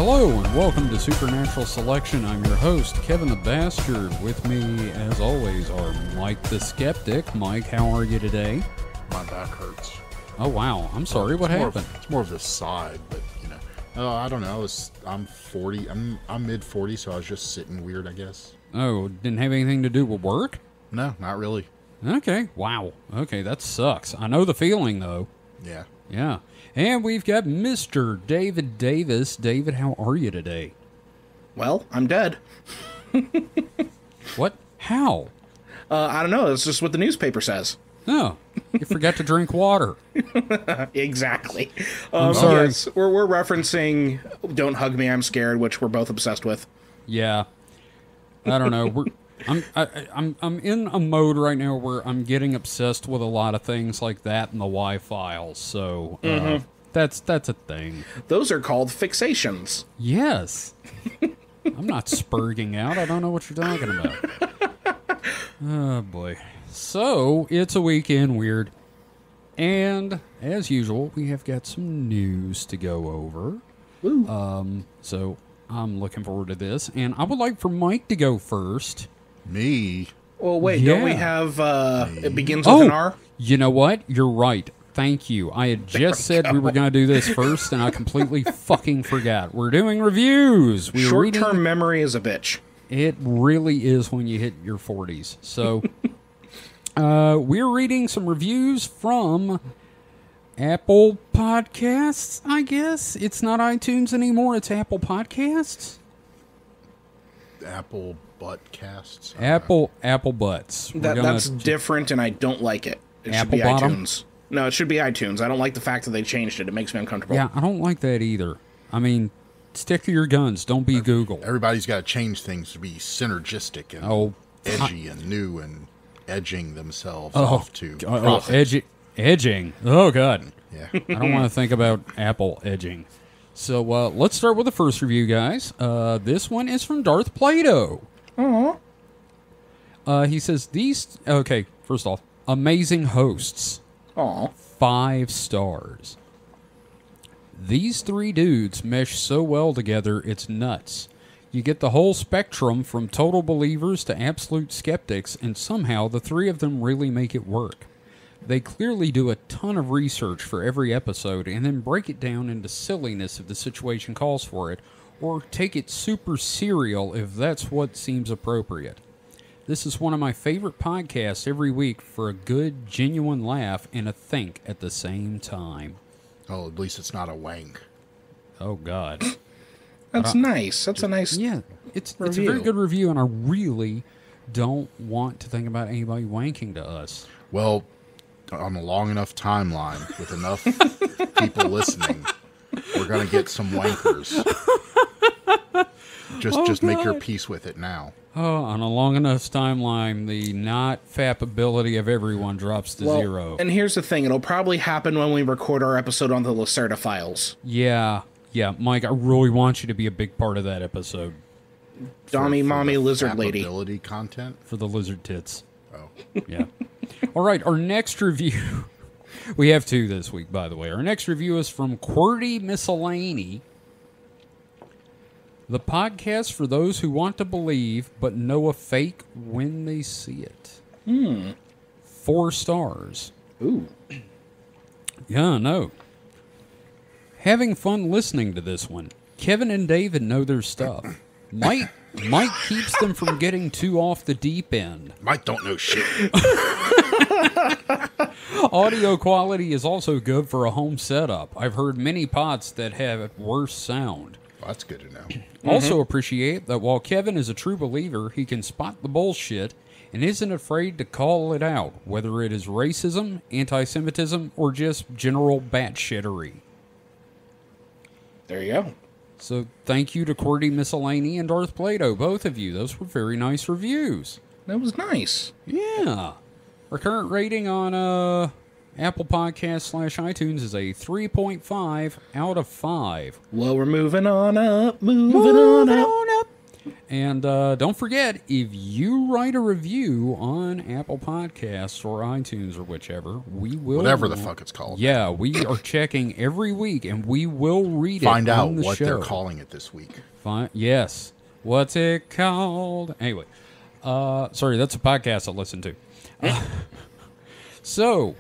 Hello and welcome to Supernatural Selection. I'm your host, Kevin the Bastard. With me, as always, are Mike the Skeptic. Mike, how are you today? My back hurts. Oh, wow. I'm sorry. What happened? It's more of the side, but, you know. I don't know. I'm 40. I'm mid-40, so I was just sitting weird, I guess. Oh, didn't have anything to do with work? No, not really. Okay. Wow. Okay, that sucks. I know the feeling, though. Yeah. Yeah. And we've got Mr. David Davis. David, how are you today? Well, I'm dead. What? How? I don't know. It's just what the newspaper says. Oh, you forgot to drink water. Exactly. I'm sorry. Yes, we're referencing "Don't Hug Me, I'm Scared," which we're both obsessed with. Yeah. I don't know. I'm in a mode right now where I'm getting obsessed with a lot of things like that in the Y-Files. So that's a thing. Those are called fixations. Yes. I'm not spurging out. I don't know what you're talking about. Oh boy. So it's a weekend weird, and as usual, we have got some news to go over. Woo. So I'm looking forward to this, and I would like for Mike to go first. Me? Well, wait. Yeah. Don't we have? It begins with an R. You know what? You're right. Thank you. I had just said we were going to do this first, and I completely fucking forgot. We're doing reviews. Short-term memory is a bitch. It really is when you hit your 40s. So, we're reading some reviews from Apple Podcasts, I guess. It's not iTunes anymore. It's Apple Podcasts. Apple Buttcasts? Apple Butts. That's different, and I don't like it. It should be Apple Bottom? iTunes. No, it should be iTunes. I don't like the fact that they changed it. It makes me uncomfortable. Yeah, I don't like that either. I mean, stick to your guns. Don't be Google. Everybody's got to change things to be synergistic and edgy and new and edging themselves off to profit. Edging. Oh, God. Yeah. I don't want to think about Apple edging. So let's start with the first review, guys. This one is from Darth Plato. He says, first off, amazing hosts. Aw. 5 stars. These 3 dudes mesh so well together, it's nuts. You get the whole spectrum from total believers to absolute skeptics, and somehow the 3 of them really make it work. They clearly do a ton of research for every episode and then break it down into silliness if the situation calls for it, or take it super serial if that's what seems appropriate. This is one of my favorite podcasts every week for a good, genuine laugh and a think at the same time. Oh, at least it's not a wank. Oh, God. That's nice. That's a nice. Yeah, it's a very good review, and I really don't want to think about anybody wanking to us. Well, on a long enough timeline with enough people listening, we're going to get some wankers. Just make your peace with it now. Oh, on a long enough timeline, the not fappability of everyone drops to 0. And here's the thing. It'll probably happen when we record our episode on the Lacerda files. Yeah, Mike, I really want you to be a big part of that episode. Mommy, the lizard lady. Fappability content? For the lizard tits. Oh. Yeah. All right, our next review. We have 2 this week, by the way. Our next review is from Qwerty Miscellany. The podcast for those who want to believe but know a fake when they see it. 4 stars. Ooh. Yeah, no. Having fun listening to this one. Kevin and David know their stuff. Mike keeps them from getting too off the deep end. Mike don't know shit. Audio quality is also good for a home setup. I've heard many pods that have worse sound. Well, that's good to know. Also appreciate that while Kevin is a true believer, he can spot the bullshit and isn't afraid to call it out, whether it is racism, anti-Semitism, or just general batshittery. There you go. So thank you to Qwerty Miscellany and Darth Plato, both of you. Those were very nice reviews. That was nice. Yeah. Our current rating on Apple Podcasts /iTunes is a 3.5 out of 5. Well, we're moving on up, moving on up. And don't forget, if you write a review on Apple Podcasts or iTunes or whichever, we will... Whatever the fuck it's called. Yeah, we are checking every week, and we will read Find it out on the what show. they're calling it this week. Yes. What's it called? Anyway. Sorry, that's a podcast I listen to. So,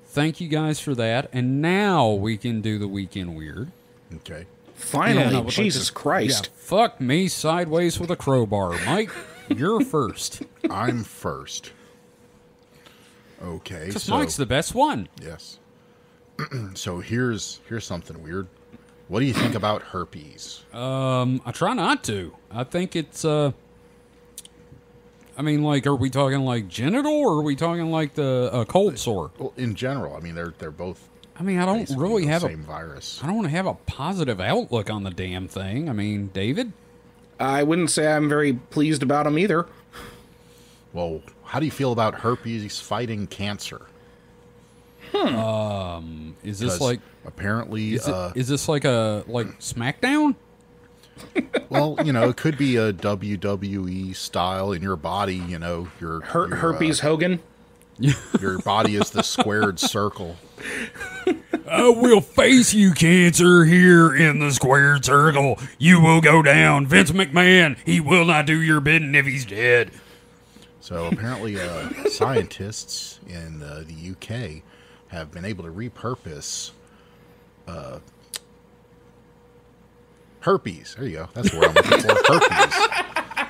thank you guys for that. And now we can do the Weekend Weird. Okay. Finally, Jesus Christ. Yeah, fuck me sideways with a crowbar. Mike, you're first. I'm first. Okay. Because Mike's the best one. Yes. So here's something weird. What do you think about herpes? I try not to. I think it's, I mean, like, are we talking like genital or are we talking like the cold sore? Well, in general, I mean, they're both. I mean, I don't really have the same virus. I don't want to have a positive outlook on the damn thing. I mean, David? I wouldn't say I'm very pleased about them either. Well, how do you feel about herpes fighting cancer? Is this like apparently is this like a SmackDown? Well, you know, it could be a WWE style in your body. You know, your herpes Hogan. Your body is the squared circle. I will face you, cancer, here in the squared circle. You will go down. Vince McMahon, he will not do your bidding if he's dead. So apparently scientists in the UK have been able to repurpose herpes. There you go. That's what I'm looking for. Herpes.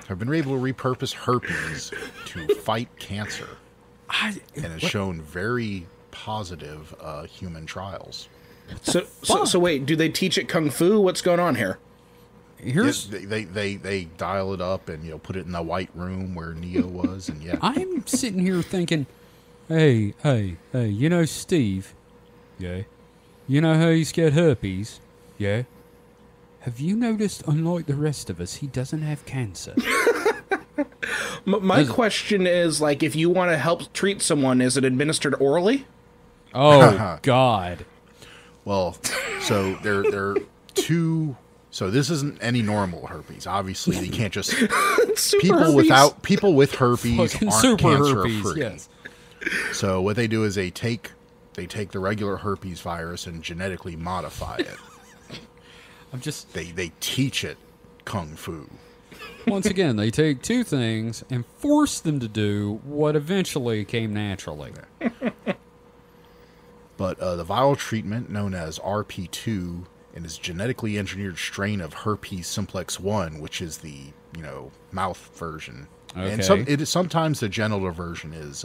Have been able to repurpose herpes to fight cancer. And has shown very positive human trials. So wait, do they teach it kung fu? What's going on here? Here's they dial it up and put it in the white room where Neo was, and yeah. I'm sitting here thinking, hey, you know Steve, yeah, you know how he's got herpes, yeah. Have you noticed, unlike the rest of us, he doesn't have cancer? My question is, like, if you want to help treat someone, is it administered orally? Oh God. Well, so there are two. So this isn't any normal herpes. Obviously, you can't just people with herpes Fucking aren't super cancer herpes, free. yes. So what they do is they take the regular herpes virus and genetically modify it. They teach it kung fu. Once again, they take two things and force them to do what eventually came naturally. But the viral treatment, known as RP2, and is genetically engineered strain of herpes simplex 1, which is the mouth version. Okay. And sometimes the genital version is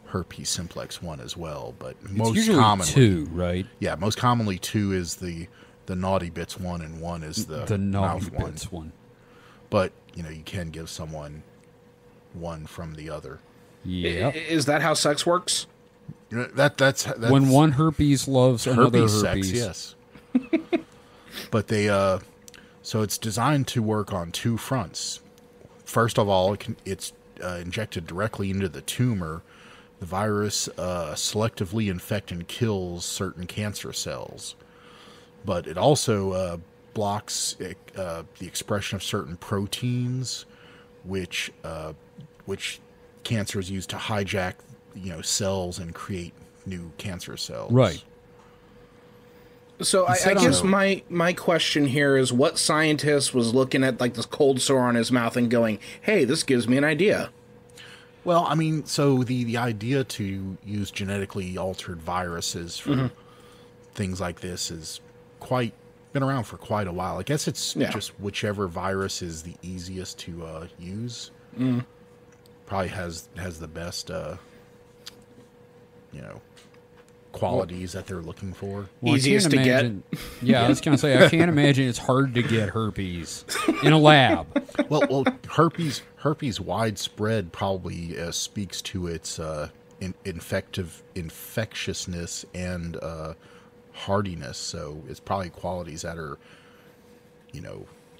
herpes simplex 1 as well, but most usually commonly 2, right? Yeah, most commonly 2 is the naughty bits 1, and 1 is the naughty mouth bits 1. But you can give someone one from the other. Yeah. Is that how sex works? That's when one herpes loves another herpes. Sex, yes. But they so it's designed to work on two fronts. First of all, it's injected directly into the tumor. The virus selectively infects and kills certain cancer cells. But it also blocks the expression of certain proteins, which cancers use to hijack cells and create new cancer cells. Right. So I guess my question here is, what scientist was looking at like this cold sore on his mouth and going, "Hey, this gives me an idea"? Well, I mean, so the idea to use genetically altered viruses for things like this is been around for quite a while. I guess it's just whichever virus is the easiest to use. Probably has the best qualities that they're looking for. Well, easiest to get. Yeah, I was going to say, I can't imagine it's hard to get herpes in a lab. Well, herpes widespread probably speaks to its infectiousness and hardiness. So it's probably qualities that are,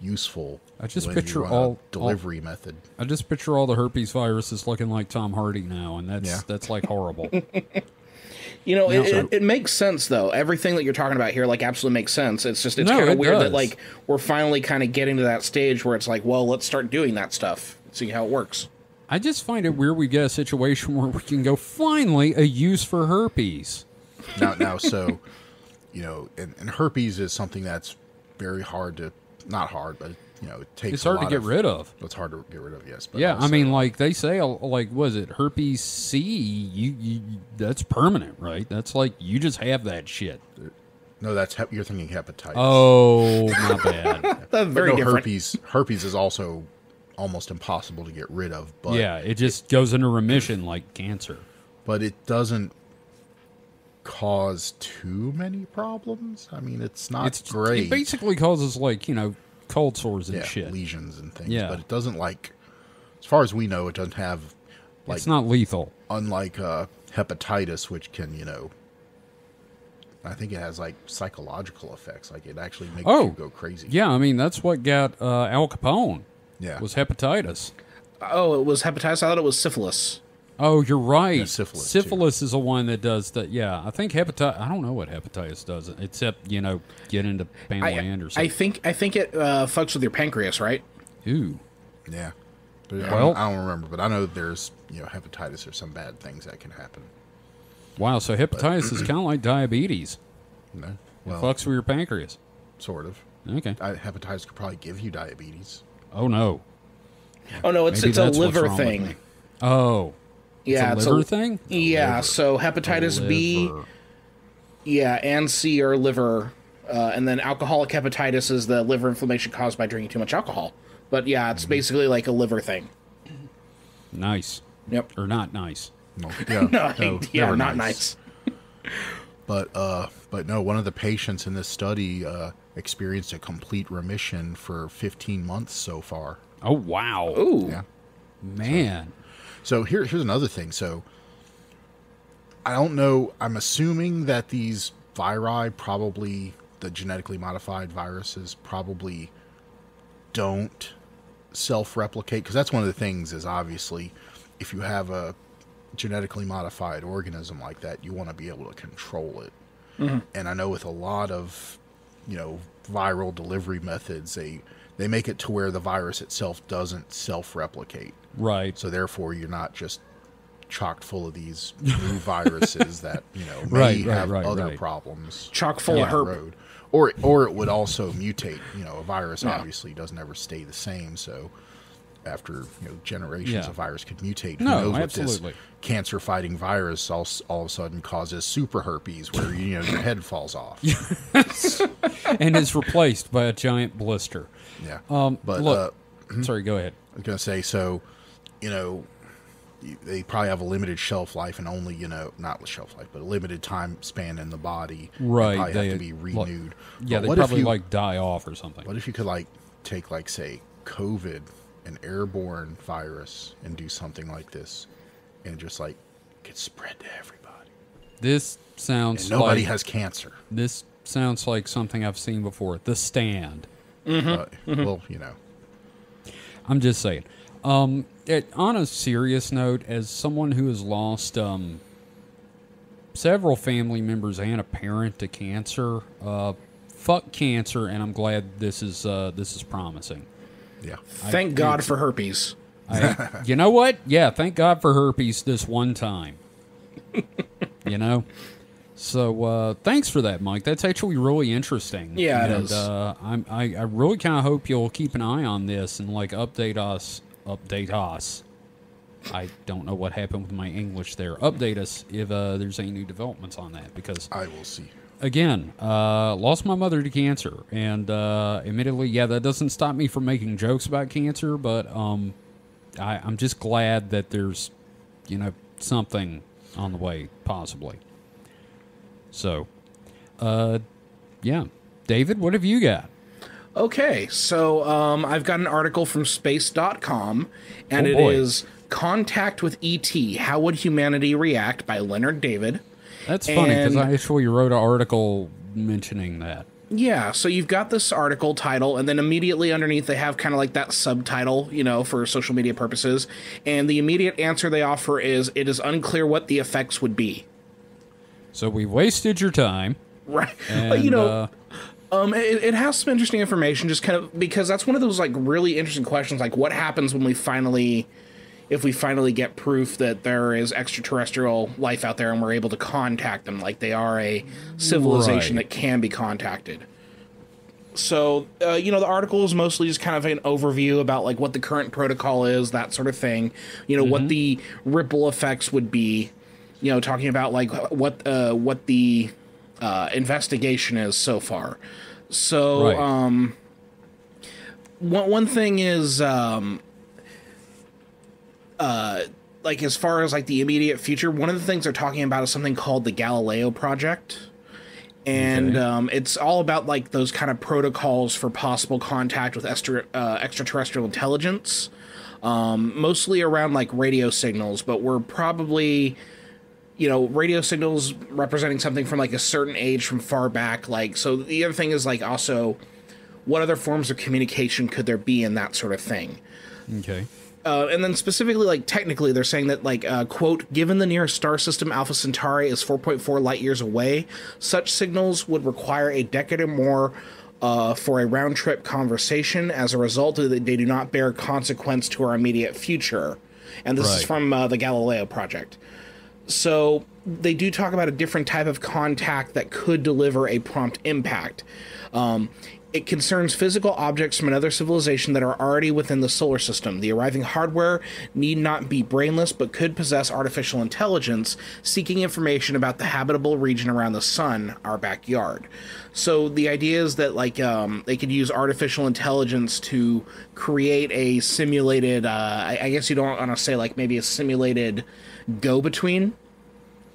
useful. I just when picture you run a delivery method. I just picture all the herpes viruses looking like Tom Hardy now, and that's like horrible. You know, it makes sense, though. Everything that you're talking about here, like, absolutely makes sense. It's just, it's kind of weird that, like, we're finally kind of getting to that stage where it's like, well, let's start doing that stuff, see how it works. I just find it weird we get a situation where we can go, finally, a use for herpes. Now, so, you know, and herpes is something that's very hard to, not hard, but, you know, it takes It's hard to get rid of. It's hard to get rid of, yes. But yeah, also, I mean, like, they say, like, was it herpes C? You that's permanent, right? That's like, you just have that shit. No, you're thinking hepatitis. Oh, my bad. That's very different. Herpes is also almost impossible to get rid of. But yeah, it just goes into remission like cancer. But it doesn't cause too many problems. I mean, it's not great. It basically causes, like, you know, cold sores and shit. Lesions and things. Yeah. But it doesn't, like, as far as we know, it doesn't have, like... It's not lethal. Unlike hepatitis, which can, you know... I think it has, like, psychological effects. Like, it actually makes you go crazy. Yeah, I mean, that's what got Al Capone. Yeah. Was hepatitis. Oh, it was hepatitis? I thought it was syphilis. Oh, you're right. Yeah, syphilis. Syphilis is the one that does that. Yeah, I think hepatitis. I don't know what hepatitis does, except, you know, get into family and or something. I think it fucks with your pancreas, right? Ooh. Yeah. Well, I don't remember, but I know there's, you know, hepatitis or some bad things that can happen. Wow, so hepatitis is kind of like diabetes. No, Well, it fucks with your pancreas. Sort of. Okay. Hepatitis could probably give you diabetes. Oh, no. Oh, no, it's a liver thing. Oh. Yeah, it's a liver thing? Yeah, so hepatitis B, and C are liver, and then alcoholic hepatitis is the liver inflammation caused by drinking too much alcohol. But yeah, it's basically like a liver thing. Nice. Yep. Or not nice. No, never not nice. But no, one of the patients in this study experienced a complete remission for 15 months so far. Oh, wow. Ooh. Yeah. Man. So here's another thing. So I don't know. I'm assuming that these viri, probably the genetically modified viruses, probably don't self-replicate, because that's one of the things is obviously if you have a genetically modified organism like that, you want to be able to control it. Mm-hmm. And I know with a lot of, you know, viral delivery methods, they make it to where the virus itself doesn't self-replicate. Right. So therefore, you're not just chock full of these new viruses that, you know, may have other problems. Chock full of herp. Or it would also mutate. You know, a virus obviously doesn't ever stay the same. So after, you know, generations, a virus could mutate. Who knows absolutely. What this cancer-fighting virus all of a sudden causes super herpes, where, you know, your head falls off. And is replaced by a giant blister. Yeah. But look, sorry, go ahead. I was going to say, so, you know, they probably have a limited shelf life and only, you know, not shelf life, but a limited time span in the body. Right. They probably have to be renewed. Yeah, they probably, like, die off or something. What if you could, like, take, like, say, COVID, an airborne virus, and do something like this, and just, like, get spread to everybody? This sounds and nobody has cancer. This sounds like something I've seen before. The Stand. Well, you know. I'm just saying. On a serious note, as someone who has lost several family members and a parent to cancer, fuck cancer, and I'm glad this is promising. Yeah. Thank God for herpes. You know what? Yeah, thank God for herpes this one time. You know? So, thanks for that, Mike. That's actually really interesting. Yeah, and, it is. I really kind of hope you'll keep an eye on this and, like, update us. I don't know what happened with my English there. Update us if there's any new developments on that, because I will see. Again, lost my mother to cancer, and admittedly, yeah, that doesn't stop me from making jokes about cancer, but I'm just glad that there's, you know, something on the way, possibly. So, yeah. David, what have you got? Okay, so I've got an article from space.com, and it is Contact with E.T. How Would Humanity React by Leonard David. That's funny, because I actually wrote an article mentioning that. Yeah, so you've got this article title, and then immediately underneath they have kind of like that subtitle, you know, for social media purposes, and the immediate answer they offer is, it is unclear what the effects would be. So we wasted your time. Right. And, But, it has some interesting information, just kind of because that's one of those like really interesting questions. Like, what happens when if we finally get proof that there is extraterrestrial life out there and we're able to contact them, like they are a civilization Right. that can be contacted. So, the article is mostly just kind of an overview about like what the current protocol is, that sort of thing. What the ripple effects would be. Talking about like what the investigation is so far. So, Right. one thing is, like as far as like the immediate future, one of the things they're talking about is something called the Galileo Project. And it's all about like those kind of protocols for possible contact with extraterrestrial intelligence, mostly around like radio signals, but we're probably, radio signals representing something from like a certain age from far back. Like, so the other thing is like also what other forms of communication could there be in that sort of thing? Okay. And then specifically, like, technically, they're saying that, like, quote, given the nearest star system, Alpha Centauri, is 4.4 light years away, such signals would require a decade or more for a round-trip conversation. As a result, they do not bear consequence to our immediate future. And this is Right. from the Galileo Project. So they do talk about a different type of contact that could deliver a prompt impact. It concerns physical objects from another civilization that are already within the solar system. The arriving hardware need not be brainless, but could possess artificial intelligence, seeking information about the habitable region around the sun, our backyard. So the idea is that like they could use artificial intelligence to create a simulated, I guess you don't want to say like maybe a simulated go-between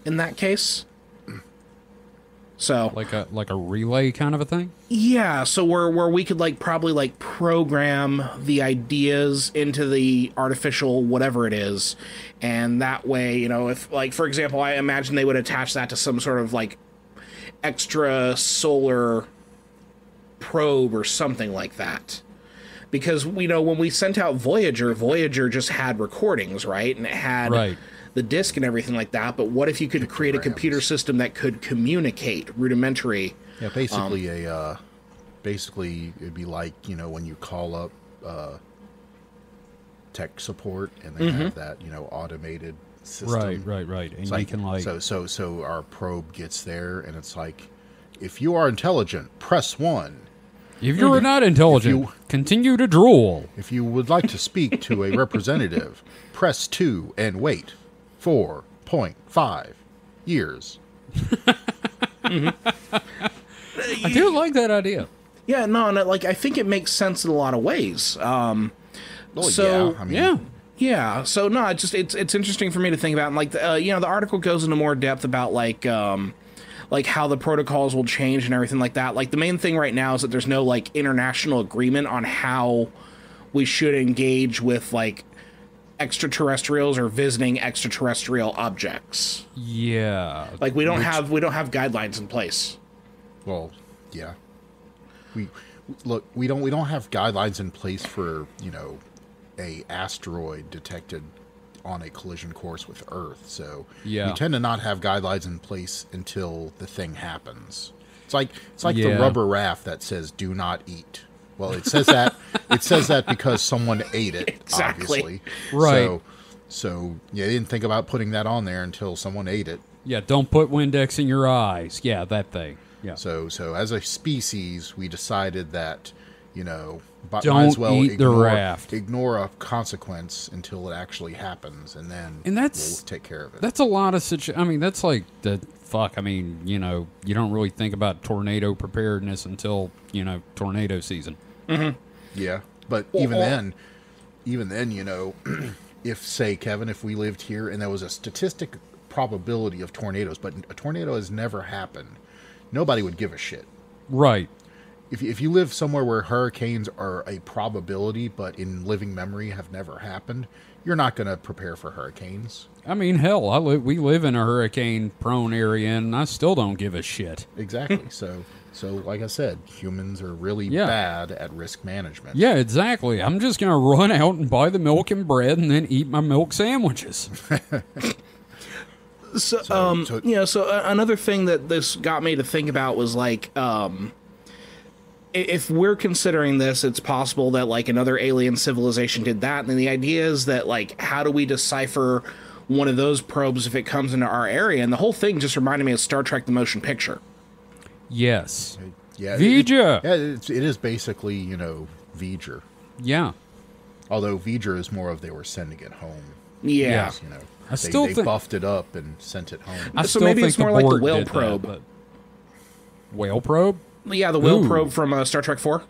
in that case. So Like a relay kind of a thing? yeah, so where we could like probably like program the ideas into the artificial whatever it is, and that way, if like for example, I imagine they would attach that to some sort of like extra solar probe or something like that. Because when we sent out Voyager just had recordings, right? And it had Right. the disk and everything like that, but what if you could create a computer system that could communicate rudimentary? Yeah, basically basically it'd be like, when you call up tech support and they have that, automated system. Right. And It's you like, can like so our probe gets there and it's like, if you are intelligent, press 1. if you're not intelligent, If you- continue to drool. If you would like to speak to a representative, press 2 and wait 4.5 years. I do like that idea. Yeah, no, and like I think it makes sense in a lot of ways. Well, So, yeah, I mean, Yeah. Yeah, so no, it's interesting for me to think about, and like the article goes into more depth about like how the protocols will change and everything like that. Like the main thing right now is that there's no like international agreement on how we should engage with like extraterrestrials or visiting extraterrestrial objects. Yeah. Like we don't have guidelines in place. well, yeah. We don't have guidelines in place for, a asteroid detected on a collision course with Earth. So Yeah. we tend to not have guidelines in place until the thing happens. It's like the Yeah. rubber raft that says "do not eat." Well, it says that because someone ate it. Exactly. Obviously, Right. So yeah, they didn't think about putting that on there until someone ate it. Yeah, don't put Windex in your eyes. Yeah, that thing. Yeah. So as a species, we decided that, might Don't as well eat the raft. ignore a consequence until it actually happens, and then And that's- we'll take care of it. That's a lot of I mean, that's like the fuck. I mean, you don't really think about tornado preparedness until, tornado season. Yeah, but even then, if say Kevin, if we lived here and there was a statistic probability of tornadoes, but a tornado has never happened, nobody would give a shit. Right. If you live somewhere where hurricanes are a probability, but in living memory have never happened, you're not going to prepare for hurricanes. I mean, hell, we live in a hurricane-prone area, and I still don't give a shit. Exactly. So like I said, humans are really Yeah. bad at risk management. Yeah, exactly. I'm just going to run out and buy the milk and bread and then eat my milk sandwiches. Another thing that this got me to think about was like, if we're considering this, it's possible that like another alien civilization did that. And then the idea is that like, how do we decipher one of those probes if it comes into our area? And the whole thing just reminded me of Star Trek: The Motion Picture. Yes. Yeah, V'ger. It is basically, V'ger. Yeah. Although V'ger is more of they were sending it home. Yeah. They buffed it up and sent it home. So maybe it's more like the whale probe. Whale probe? Yeah, the whale probe from Star Trek 4.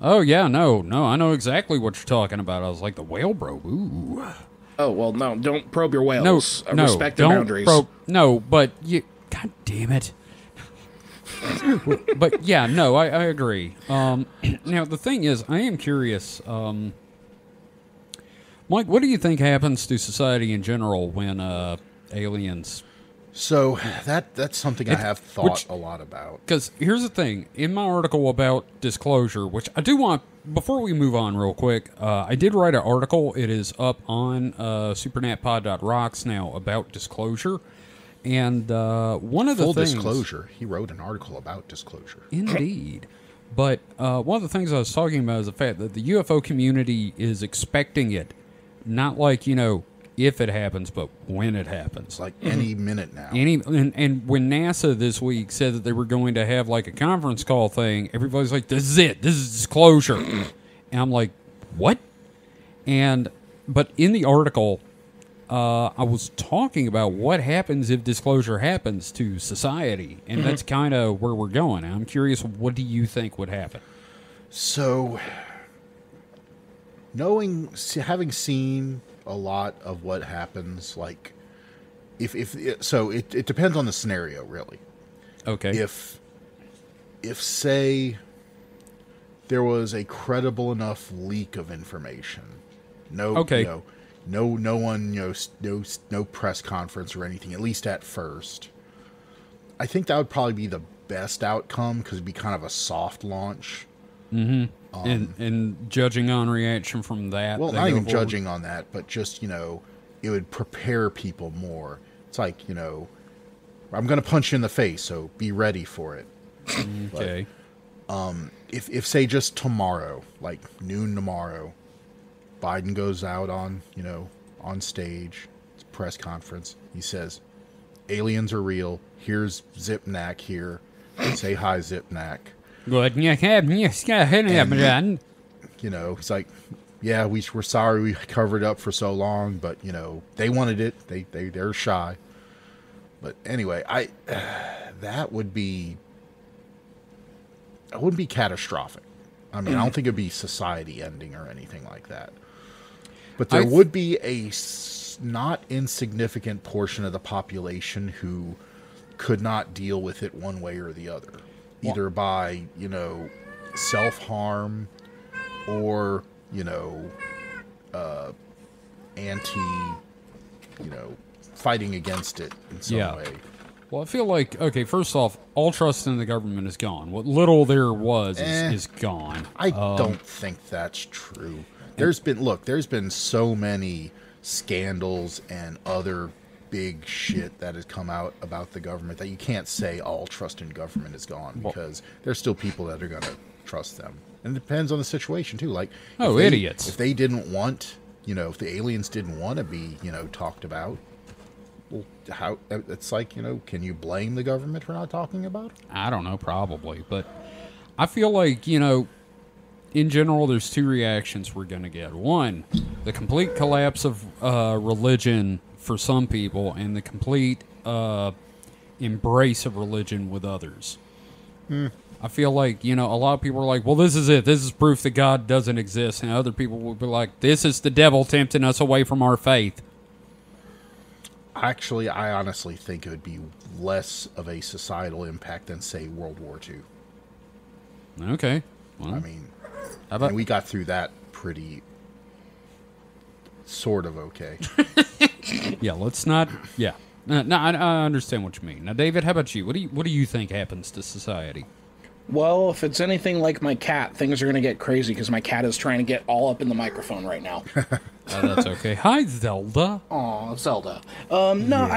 Oh, yeah, no, I know exactly what you're talking about. I was like, the whale probe, ooh. Oh, well, no, don't probe your whales. No, respect their boundaries. But you... God damn it. But, yeah, no, I agree. Now, the thing is, I am curious... Mike, what do you think happens to society in general when aliens... So that's something I have thought a lot about. Because here's the thing. In my article about disclosure, which I do want... Before we move on real quick, I did write an article. It is up on supernatpod.rocks now about disclosure. And one of the Full things... disclosure. He wrote an article about disclosure. Indeed. But one of the things I was talking about is the fact that the UFO community is expecting it. Not like, if it happens, but when it happens. It's like any minute now. And when NASA this week said that they were going to have like a conference call thing, everybody's like, this is it. This is disclosure. And I'm like, what? But in the article, I was talking about what happens if disclosure happens to society. And that's kind of where we're going. I'm curious, what do you think would happen? So, having seen a lot of what happens, like, it depends on the scenario, really. Okay. If say there was a credible enough leak of information, no press conference or anything, at least at first, I think that would probably be the best outcome because it'd be kind of a soft launch. Mm-hmm. And judging on reaction from that. Well, not even judging on that, but just, it would prepare people more. It's like, I'm going to punch you in the face, so be ready for it. Okay. But, if say just tomorrow, like noon tomorrow, Biden goes out on stage, it's a press conference. He says, aliens are real. Here's Zipnak here. Say hi, Zipnak. Good. He's like, yeah, we're sorry we covered up for so long, but they wanted it. They're shy. But anyway, that wouldn't be catastrophic. I mean, I don't think it'd be society ending or anything like that. But there would be a not insignificant portion of the population who could not deal with it one way or the other. Either by, self-harm or, fighting against it in some way. Well, I feel like, okay, first off, all trust in the government is gone. What little there was is gone. I don't think that's true. There's been so many scandals and other big shit that has come out about the government that you can't say all trust in government is gone because there's still people that are going to trust them. And it depends on the situation too. Like, idiots. If they didn't want, if the aliens didn't want to be, talked about, well, how, it's like, can you blame the government for not talking about it? I don't know, probably. But I feel like, in general, there's two reactions we're going to get. One, the complete collapse of religion for some people, and the complete embrace of religion with others. I feel like, a lot of people are like, well, this is it. This is proof that God doesn't exist. And other people will be like, this is the devil tempting us away from our faith. Actually, I honestly think it would be less of a societal impact than, say, World War II. Okay. Well, I mean, and we got through that pretty sort of okay. Yeah, let's not. Yeah, no, I understand what you mean. Now, David, how about you? What do you think happens to society? Well, if it's anything like my cat, things are going to get crazy because my cat is trying to get all up in the microphone right now. That's okay. Hi, Zelda. Aw, Zelda. No,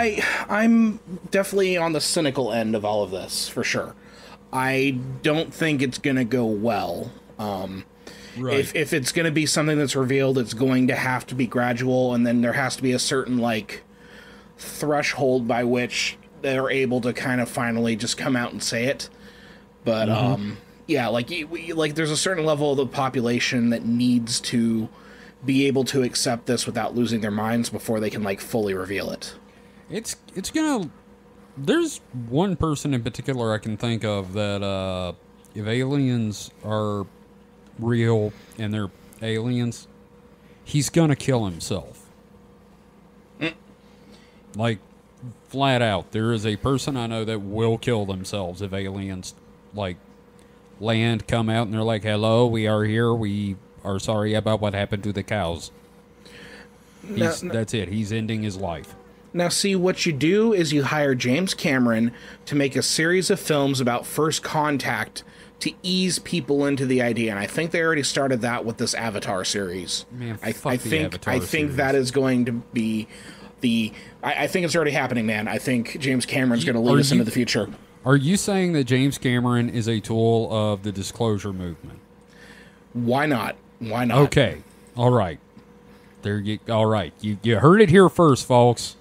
I'm definitely on the cynical end of all of this, for sure. I don't think it's going to go well. Right. If it's going to be something that's revealed, it's going to have to be gradual, and then there has to be a certain, like, threshold by which they're able to kind of finally just come out and say it. But, yeah, like there's a certain level of the population that needs to be able to accept this without losing their minds before they can, like, fully reveal it. It's gonna... There's one person in particular I can think of that, if aliens are real and they're aliens, he's gonna kill himself. Like, flat out. There is a person I know that will kill themselves if aliens, like, land, come out, and they're like, hello, we are here, we are sorry about what happened to the cows. That's it. He's ending his life. Now, see, what you do is you hire James Cameron to make a series of films about first contact to ease people into the idea, and I think they already started that with this Avatar series. Man, I fuck the think Avatar I think series. that is going to be the. I think it's already happening, man. I think James Cameron's going to lead us into the future. Are you saying that James Cameron is a tool of the disclosure movement? Why not? Why not? Okay. All right. All right. You heard it here first, folks.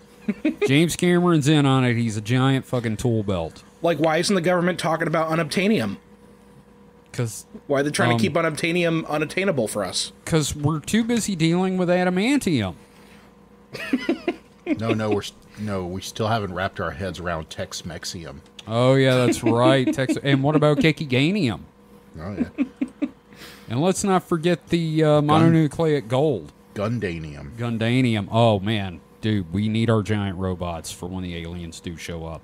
James Cameron's in on it. He's a giant fucking tool belt. Like, why isn't the government talking about unobtainium? Because Why are they trying to keep unobtainium unattainable for us? we're too busy dealing with adamantium. No, we still haven't wrapped our heads around Tex-Mexium. Oh, yeah, that's right. And what about Kekiganium? Oh, yeah. And let's not forget the mononucleate gold. Gundanium. Gundanium. Oh, man. Dude, we need our giant robots for when the aliens do show up.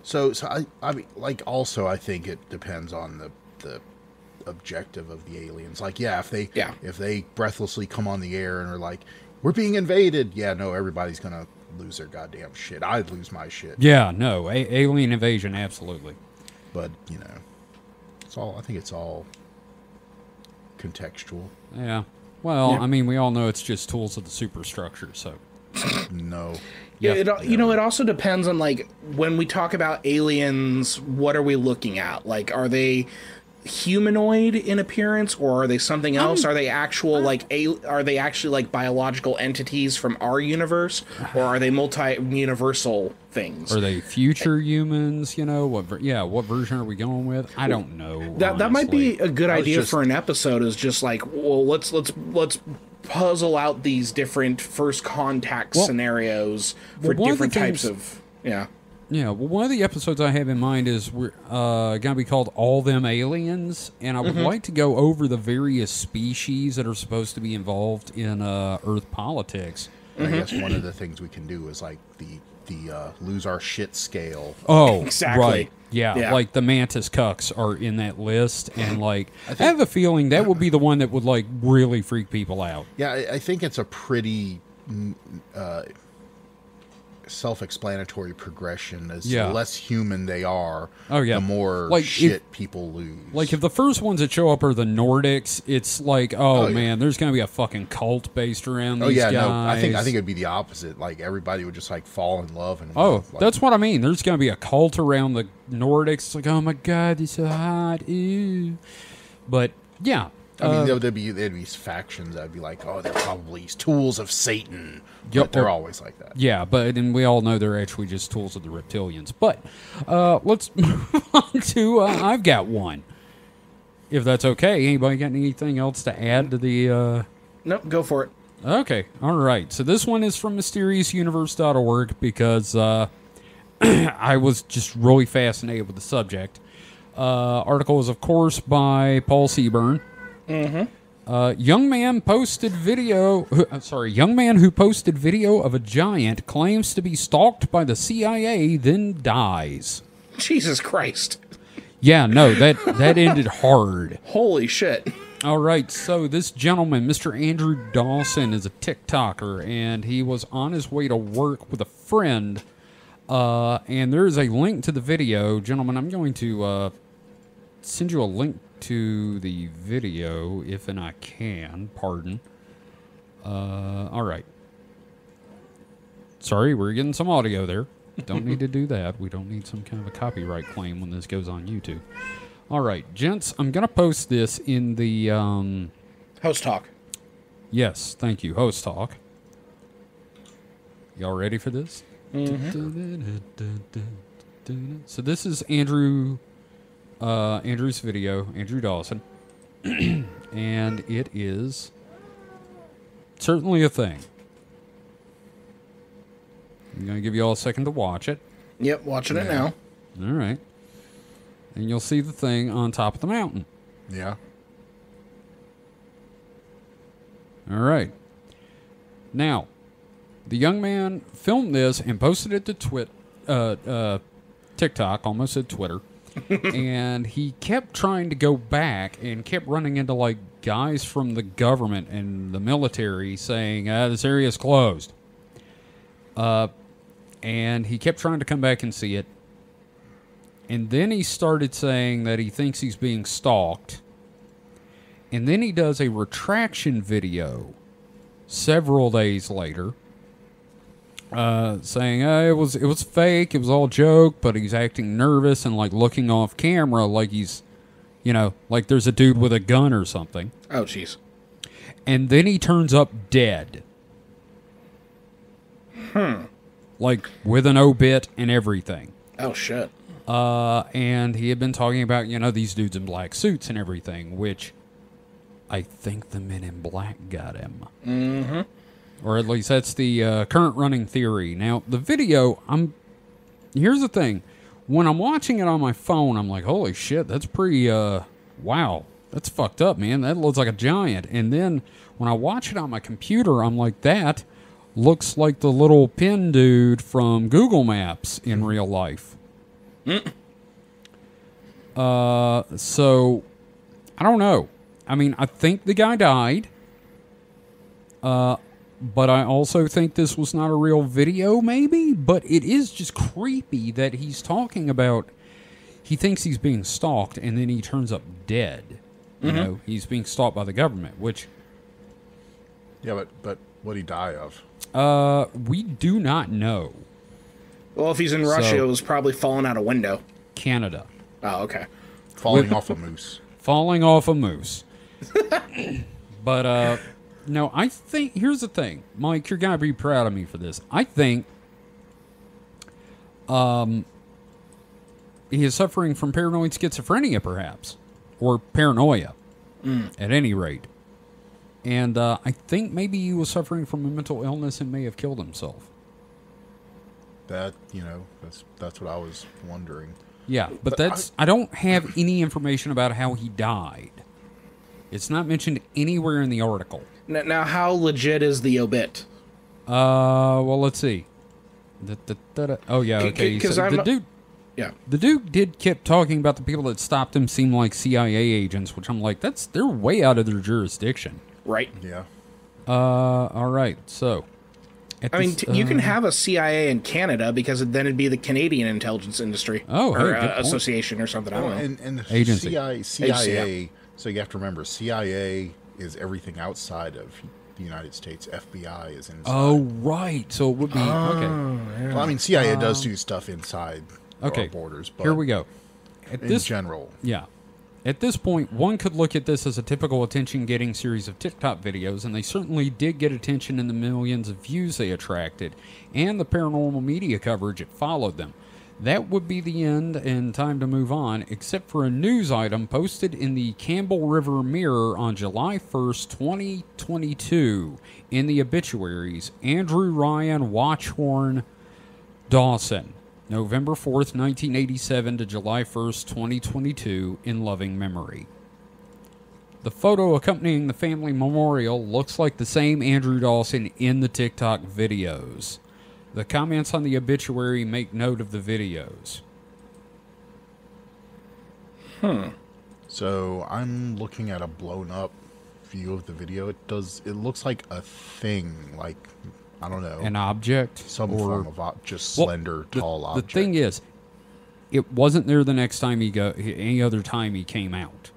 So I mean, like, also, I think it depends on the objective of the aliens. Like, yeah, if they breathlessly come on the air and are like, we're being invaded. Yeah, no, everybody's going to lose their goddamn shit. I'd lose my shit. Yeah, no, alien invasion, absolutely. But, you know, I think it's all contextual. Yeah. Well, Yeah. I mean, we all know it's just tools of the superstructure, so. No. Yeah, it also depends on, like, when we talk about aliens, what are we looking at? Like, are they humanoid in appearance, or are they something else? Are they actual, are they actually, like, biological entities from our universe, or are they multi-universal things? Are they future humans? You know, what version are we going with? I don't know. That might be a good idea just- for an episode. Is just like, well, let's puzzle out these different first contact scenarios for one of the different types things- of yeah. Yeah, well, one of the episodes I have in mind is we're going to be called All Them Aliens, and I would like to go over the various species that are supposed to be involved in Earth politics. I guess one of the things we can do is, like, the lose our shit scale. Oh, Exactly. right. Yeah, Yeah. like the mantis cucks are in that list, and, like, I have a feeling that would be the one that would, like, really freak people out. Yeah, I think it's a pretty self-explanatory progression. As Yeah. the less human they are, Oh, yeah. the more Like, shit people lose. Like, if the first ones that show up are the Nordics, it's like, oh, yeah. man, there's going to be a fucking cult based around oh these yeah, guys. no, I think it'd be the opposite. Like, everybody would just, like, fall in love and Oh, like, that's what I mean. There's going to be a cult around the Nordics. It's like, oh my god, they're so hot. Ew. But yeah, I mean, there'd be factions that'd be like, oh, they're probably tools of Satan. Yep. But they're always like that. yeah, but and we all know they're actually just tools of the reptilians. But let's move on to I've got one. If that's okay. Anybody got anything else to add to the? Nope, go for it. Okay, all right. So this one is from MysteriousUniverse.org because I was just really fascinated with the subject. Article is, of course, by Paul Seaburn. Young man who posted video of a giant claims to be stalked by the CIA, then dies. Jesus Christ. Yeah, no, that ended hard. Holy shit. All right, so this gentleman, Mr. Andrew Dawson, is a TikToker, and he was on his way to work with a friend, and there's a link to the video. Gentlemen, I'm going to send you a link to the video, if and I can, pardon. All right. Sorry, we're getting some audio there. Don't need to do that. We don't need some kind of a copyright claim when this goes on YouTube. All right, gents, I'm going to post this in the... Host talk. Yes, thank you, Host Talk. Y'all ready for this? So this is Andrew's video, Andrew Dawson. And it is certainly a thing. I'm going to give you all a second to watch it. Yep, watching it now. All right. And you'll see the thing on top of the mountain. Yeah. All right. Now, the young man filmed this and posted it to TikTok, almost said Twitter. And he kept trying to go back and kept running into like guys from the government and the military saying, this area is closed. And he kept trying to come back and see it. And then he started saying that he thinks he's being stalked. And then he does a retraction video several days later, saying it was fake, it was all joke, but he's acting nervous and like looking off camera like he's, like there's a dude with a gun or something. Oh, jeez. And then he turns up dead. Like with an obit and everything. Oh, shit. And he had been talking about, these dudes in black suits and everything, which I think the Men in Black got him. Mm-hmm. Or at least that's the current running theory. Now, the video, here's the thing. When I'm watching it on my phone, I'm like, holy shit, that's pretty, wow, that's fucked up, man. That looks like a giant. And then when I watch it on my computer, I'm like, that looks like the little pin dude from Google Maps in real life. So, I don't know. I mean, I think the guy died. But I also think this was not a real video, maybe. But it is just creepy that he's talking about he thinks he's being stalked, and then he turns up dead. You he's being stalked by the government, which... Yeah, but what'd he die of? We do not know. Well, if he's in Russia, it was probably falling out a window. Canada. Oh, okay. Falling off a moose. Falling off a moose. But, no, I think... Here's the thing. Mike, you're going to be proud of me for this. I think he is suffering from paranoid schizophrenia, perhaps. Or paranoia, at any rate. And I think maybe he was suffering from a mental illness and may have killed himself. That, that's what I was wondering. Yeah, but I don't have any information about how he died. It's not mentioned anywhere in the article. Now, how legit is the obit? Well, let's see. Oh, yeah, okay. The dude kept talking about the people that stopped him seem like CIA agents, which I'm like, they're way out of their jurisdiction. Right. Yeah. All right, so... you can have a CIA in Canada because then it'd be the Canadian intelligence industry or association or something. I don't know. And Agency. CIA. So you have to remember, CIA is everything outside of the United States. FBI is inside. Oh, right. So it would be okay. Yeah. Well, I mean, CIA does do stuff inside our borders. But here we go. In general, yeah. At this point, one could look at this as a typical attention-getting series of TikTok videos, and they certainly did get attention in the millions of views they attracted, and the paranormal media coverage that followed them. That would be the end and time to move on, except for a news item posted in the Campbell River Mirror on July 1st, 2022, in the obituaries, Andrew Ryan Watchhorn Dawson. November 4th, 1987 to July 1st, 2022, in loving memory. The photo accompanying the family memorial looks like the same Andrew Dawson in the TikTok videos. The comments on the obituary make note of the videos. So I'm looking at a blown up view of the video. It looks like a thing, like... I don't know. An object? Some form of just slender, tall object. The thing is, it wasn't there the next time any other time he came out.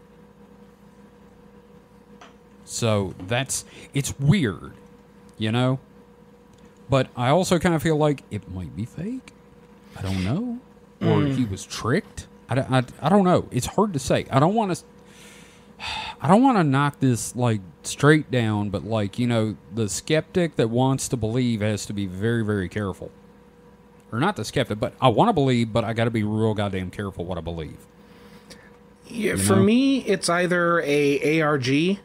So it's weird. you know? But I also kind of feel like it might be fake. I don't know. Or he was tricked. I don't know. It's hard to say. I don't want to knock this, like, straight down, but, like, you know, the skeptic that wants to believe has to be very, very careful. Or not the skeptic, but I want to believe, but I got to be real goddamn careful what I believe. Yeah, for me, it's either a ARG,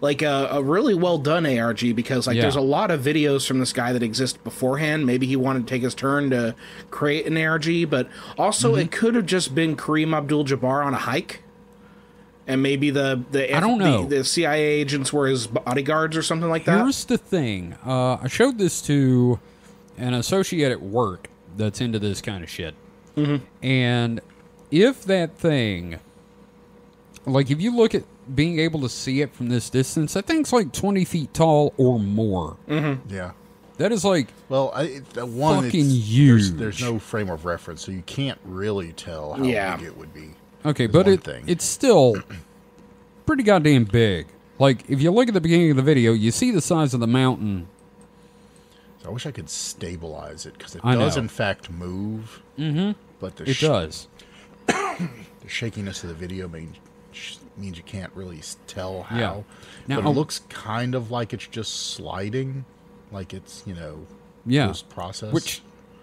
like a really well done ARG, because like there's a lot of videos from this guy that exist beforehand. Maybe he wanted to take his turn to create an ARG, but also it could have just been Kareem Abdul-Jabbar on a hike, and maybe the I don't know. The CIA agents were his bodyguards or something like that. Here's the thing. I showed this to an associate at work that's into this kind of shit. Mm-hmm. And if that thing, like if you look at being able to see it from this distance, that thing's like 20 feet tall or more. Mm-hmm. Yeah. That is like fucking huge. There's no frame of reference, so you can't really tell how big it would be. Okay, but it's still pretty goddamn big. Like, if you look at the beginning of the video, you see the size of the mountain. So I wish I could stabilize it, because it does, in fact, move. Mm-hmm. But it does. The shakiness of the video means you can't really tell how. Yeah. Now, but it looks kind of like it's just sliding, like it's, post-processed. Which,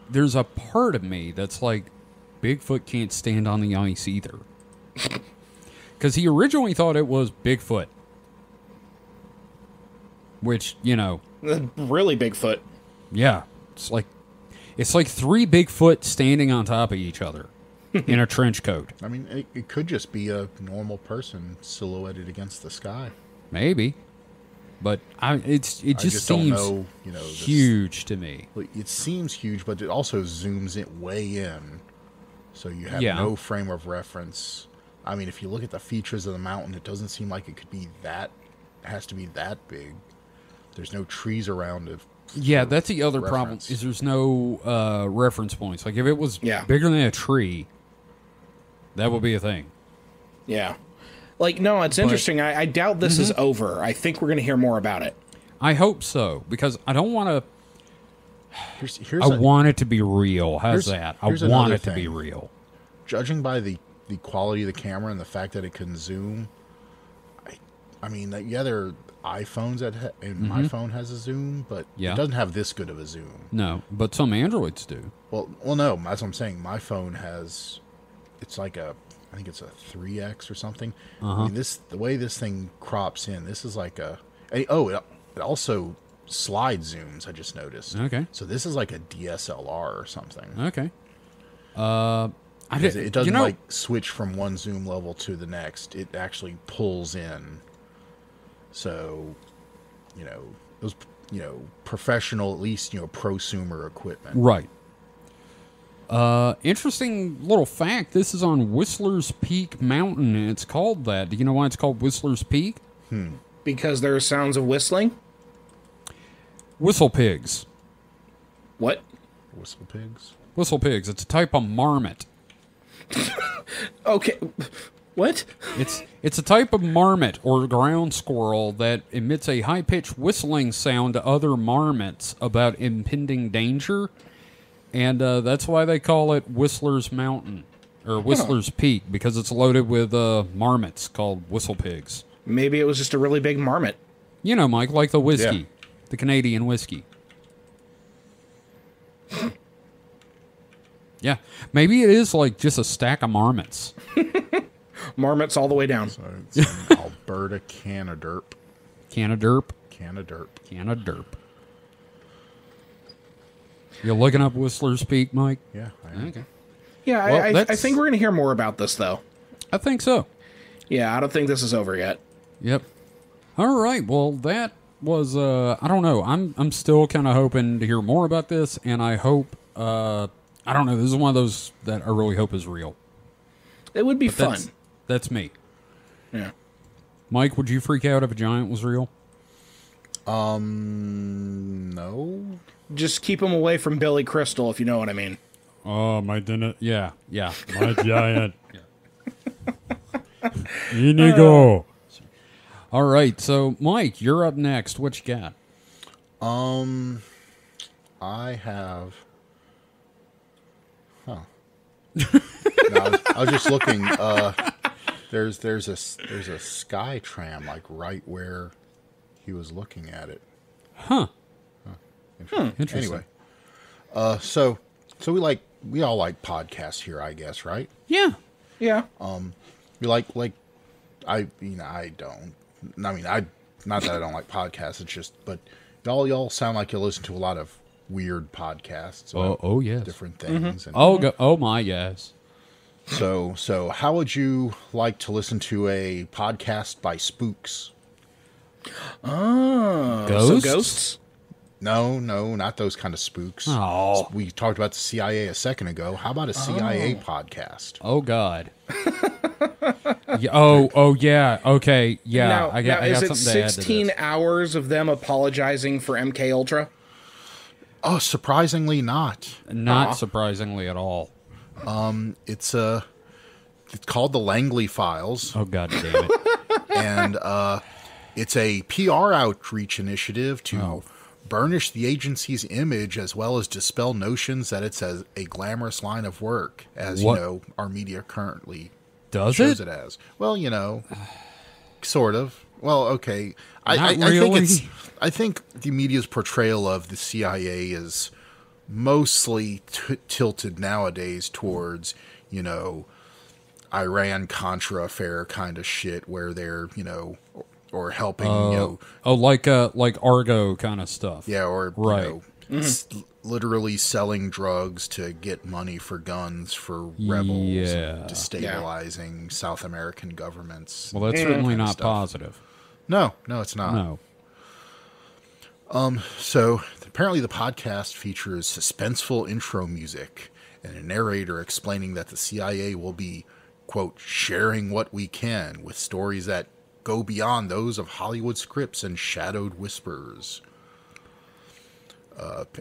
there's a part of me that's like, Bigfoot can't stand on the ice either. Because he originally thought it was Bigfoot. Which, really Bigfoot. Yeah. It's like 3 Bigfoot standing on top of each other in a trench coat. I mean, it could just be a normal person silhouetted against the sky. Maybe. But it just seems huge to me. It seems huge, but it also zooms it way in. So you have no frame of reference. I mean, if you look at the features of the mountain, it doesn't seem like it could be that. It has to be that big. There's no trees around it. Yeah, that's the other problem, is there's no reference points. Like, if it was bigger than a tree, that would be a thing. Yeah. Like, no, it's interesting. I doubt this is over. I think we're going to hear more about it. I hope so, because I don't want to... I want it to be real. How's that? I want it to be real. Judging by the quality of the camera and the fact that it can zoom, I mean, there are iPhones and my phone has a zoom, but it doesn't have this good of a zoom. No, but some Androids do. Well, no, that's what I'm saying. My phone has, it's like I think it's a 3X or something. I mean, the way this thing crops in, this is like it also slide zooms, I just noticed. Okay. So this is like a DSLR or something. Okay. It doesn't like switch from one zoom level to the next. It actually pulls in. So, those, professional, at least, prosumer equipment. Right. Interesting little fact. This is on Whistler's Peak Mountain, and it's called that. Do you know why it's called Whistler's Peak? Because there are sounds of whistling? Whistle pigs. What? Whistle pigs? Whistle pigs. It's a type of marmot. Okay. What? It's a type of marmot or ground squirrel that emits a high-pitched whistling sound to other marmots about impending danger, and that's why they call it Whistler's Mountain, or Whistler's Peak, because it's loaded with marmots called whistle pigs. Maybe it was just a really big marmot. Mike, like the whiskey. The Canadian whiskey. Yeah. Maybe it is like just a stack of marmots. Marmots all the way down. So it's an Alberta Canaderp. Canaderp? Canaderp. You're looking up Whistler's Peak, Mike? Yeah, I am. Okay. Yeah, well, I think we're going to hear more about this, though. I think so. Yeah, I don't think this is over yet. Yep. All right. Well, that was I don't know. I'm still kind of hoping to hear more about this, and I hope I don't know. This is one of those that I really hope is real. It would be fun. That's me. Yeah. Mike, would you freak out if a giant was real? No. Just keep him away from Billy Crystal, if you know what I mean. Oh, my dinner. Yeah. My giant. Inigo. All right, so Mike, you're up next. What you got? I have. Huh. No, I was just looking. There's a sky tram like right where he was looking at it. Huh. Interesting. Anyway, so we all like podcasts here, I guess, right? Yeah. Yeah. We like I don't. I mean, not that I don't like podcasts. It's just, but y'all sound like you listen to a lot of weird podcasts. Oh yes. Different things. And Oh my yes. So how would you like to listen to a podcast by spooks? Oh, Ghosts? So ghosts? No, not those kind of spooks. Oh. We talked about the CIA a second ago. How about a CIA podcast? Oh God. Yeah, oh yeah. Okay. Yeah. Now, I got is something it to add to 16 this. hours of them apologizing for MK Ultra? Oh, surprisingly not. Not surprisingly at all. It's called the Langley Files. Oh God damn it. And it's a PR outreach initiative to burnish the agency's image as well as dispel notions that it's a glamorous line of work, as What? you know, our media currently Does shows it? it as. Well, you know, sort of. Well, okay. Not I think really. I think the media's portrayal of the CIA is mostly tilted nowadays towards, you know, Iran-Contra affair kind of shit, where they're, you know, or helping, you know, like Argo kind of stuff. yeah, or Right. you know, literally selling drugs to get money for guns for rebels, Yeah. and destabilizing South American governments. Well, that's certainly not stuff. positive. No, it's not. No. So apparently the podcast features suspenseful intro music and a narrator explaining that the CIA will be, quote, sharing what we can with stories that go beyond those of Hollywood scripts and shadowed whispers.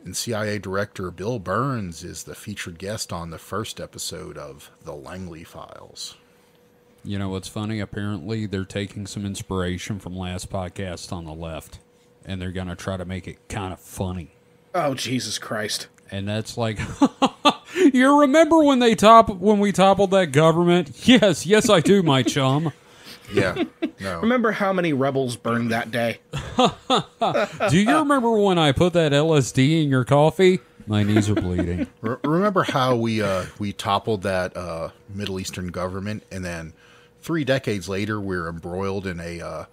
And CIA Director Bill Burns is the featured guest on the first episode of The Langley Files. You know what's funny? Apparently, they're taking some inspiration from last podcast on the left, and they're going to try to make it kind of funny. Oh, Jesus Christ. And that's like, you remember when we toppled that government? Yes, I do, my chum. Yeah, no. Remember how many rebels burned that day? Do you remember when I put that LSD in your coffee? My knees are bleeding. Remember how we toppled that Middle Eastern government, and then 3 decades later we're embroiled in a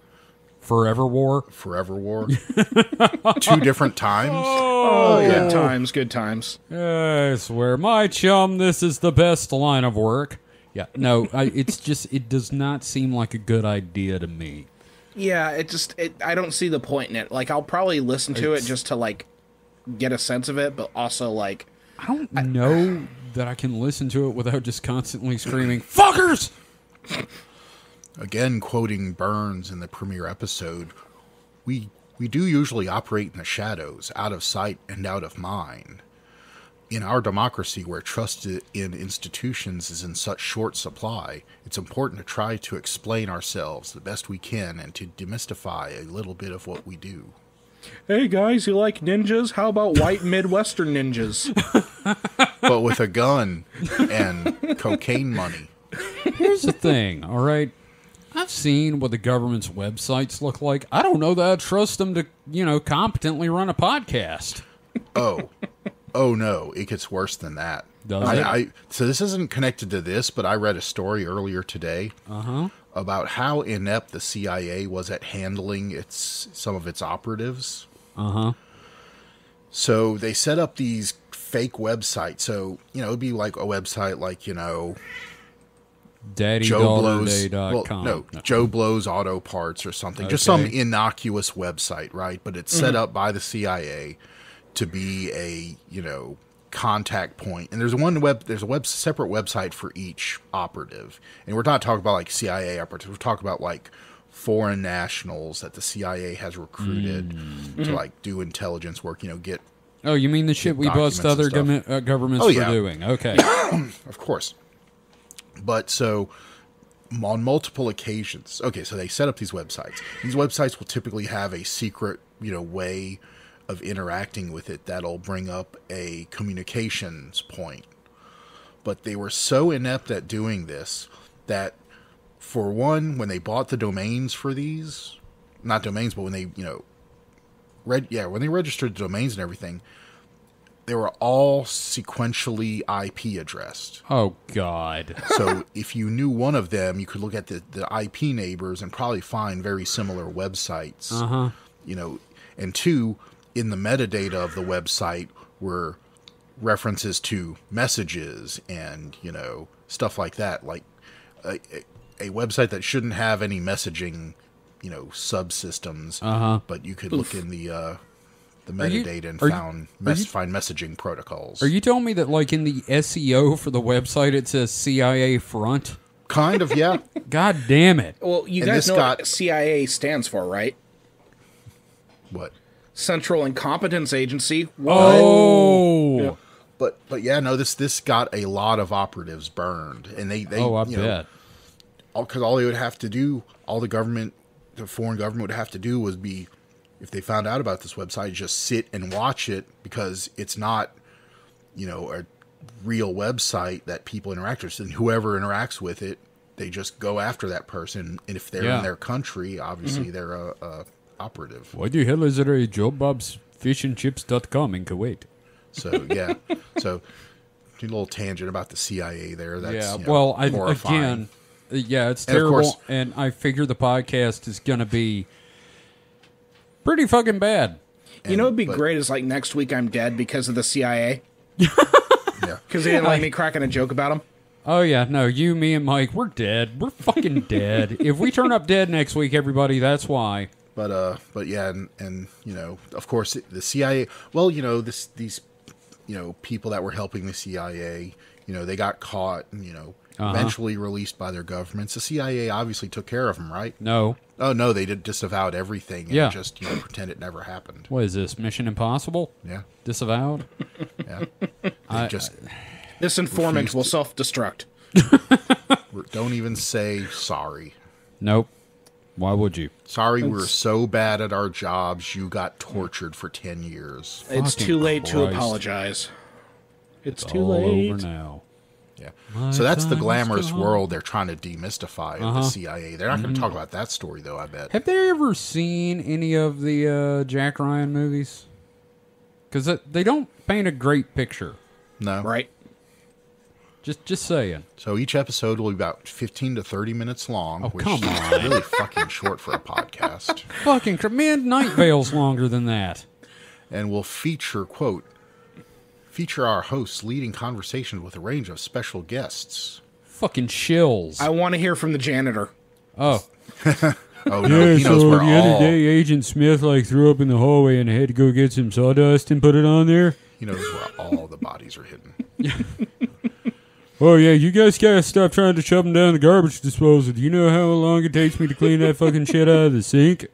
Forever war? forever war? 2 different times? Oh, yeah. Good times. I swear, my chum, this is the best line of work. Yeah, no, it does not seem like a good idea to me. Yeah, I don't see the point in it. Like, I'll probably listen to it just to, like, get a sense of it, but also, like... I don't know that I can listen to it without just constantly screaming, fuckers! Again, quoting Burns in the premiere episode, we do usually operate in the shadows, out of sight and out of mind. In our democracy, where trust in institutions is in such short supply, it's important to try to explain ourselves the best we can and to demystify a little bit of what we do. Hey, guys, you like ninjas? How about white Midwestern ninjas? But with a gun and cocaine money. Here's the thing, all right? I've seen what the government's websites look like. I don't know that I trust them to, competently run a podcast. Oh no, it gets worse than that. Does it? So this isn't connected to this, but I read a story earlier today about how inept the CIA was at handling some of its operatives. So they set up these fake websites. So, it'd be like a website like, DaddyDaughterDay.com. no, Joe Blow's Auto Parts or something. Just some innocuous website, right? But it's set up by the CIA to be a, contact point. And there's a separate website for each operative. And we're not talking about like CIA operatives. We're talking about like foreign nationals that the CIA has recruited to like do intelligence work, get. Oh, you mean the shit we bust documents other and stuff. governments Oh, for yeah. doing? Okay. Of course. But so on multiple occasions, okay, so they set up these websites. These websites will typically have a secret, way of interacting with it that'll bring up a communications point. But they were so inept at doing this that, for one, when they bought the domains for these, not domains, but when they, when they registered the domains and everything, they were all sequentially IP addressed. Oh, God. So if you knew one of them, you could look at the IP neighbors and probably find very similar websites. Uh-huh. And two, in the metadata of the website were references to messages and, stuff like that. Like a website that shouldn't have any messaging, subsystems. Uh-huh. But you could look in the metadata and find messaging protocols. Are you telling me that, like, in the SEO for the website, it says CIA front? Kind of, yeah. God damn it. Well, you guys know what CIA stands for, right? What? Central Incompetence Agency. What? Oh. Yeah. But yeah, no, this got a lot of operatives burned, and they I bet. Because all they would have to do, the foreign government would have to do was if they found out about this website, just sit and watch it, because it's not, a real website that people interact with. And whoever interacts with it, they just go after that person. And if they're in their country, obviously they're a operative. Why the hell is there a jobbobsfishandchips.com in Kuwait? So, yeah. So, a little tangent about the CIA there. That's, again, horrifying. it's terrible. And I figure the podcast is going to be pretty fucking bad. It'd be great is, like, next week I'm dead because of the CIA. Yeah. Because they didn't like me cracking a joke about them. Oh, yeah. No, you, me, and Mike, we're dead. We're fucking dead. If we turn up dead next week, everybody, that's why. But yeah, and of course, the CIA, well, these people that were helping the CIA, they got caught and, eventually released by their governments. The CIA obviously took care of them, right? No. Oh, no, they disavowed everything and just, pretend it never happened. What is this, Mission Impossible? Yeah. Disavowed? Yeah. This informant will self-destruct. Don't even say sorry. Nope. Why would you? Sorry, we were so bad at our jobs, you got tortured for 10 years. It's too late to apologize. It's too all late. over now. Yeah. So that's the glamorous world they're trying to demystify of the CIA. They're not going to talk about that story, though, I bet. Have they ever seen any of the Jack Ryan movies? Because they don't paint a great picture. No. Right. Just saying. So each episode will be about 15 to 30 minutes long. Oh, which come is on. really fucking short for a podcast. Fucking man, Night Vale's longer than that. And will feature our hosts leading conversations with a range of special guests. Fucking shills. I want to hear from the janitor. Oh. Oh, no, he knows where the other day, Agent Smith threw up in the hallway and I had to go get some sawdust and put it on there. He knows where all the bodies are hidden. Oh, yeah, you guys gotta stop trying to shove them down the garbage disposal. Do you know how long it takes me to clean that fucking shit out of the sink?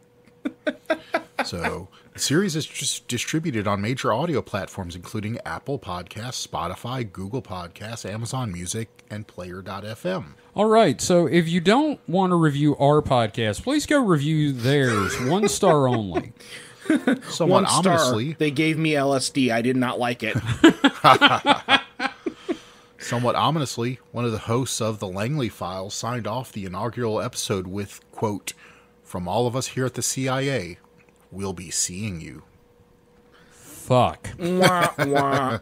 So, the series is just distributed on major audio platforms, including Apple Podcasts, Spotify, Google Podcasts, Amazon Music, and Player.fm. All right, so if you don't want to review our podcast, please go review theirs. 1 star only. Somewhat 1 star. ominously, They gave me LSD. I did not like it. Somewhat ominously, one of the hosts of the Langley Files signed off the inaugural episode with, quote, "From all of us here at the CIA, we'll be seeing you." Fuck. Wah, wah.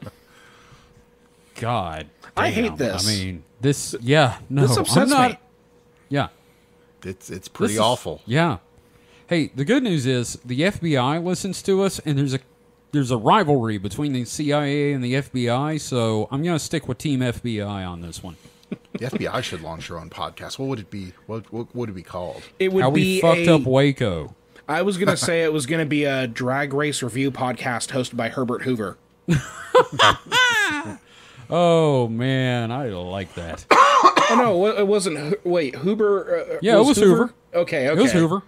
God. I damn. hate this. I mean, this, yeah, no. This upsets I'm not, me. Yeah. It's This pretty is- awful. Yeah. Hey, the good news is the FBI listens to us, and there's a rivalry between the CIA and the FBI, so I'm going to stick with Team FBI on this one. The FBI should launch their own podcast. What would it be? What would it be called? It would How be we fucked up Waco. I was going to say it was going to be a drag race review podcast hosted by Herbert Hoover. Oh, man, I like that. Oh, no, it wasn't. Wait, Hoover? Yeah, it was Hoover. Okay. It was Hoover.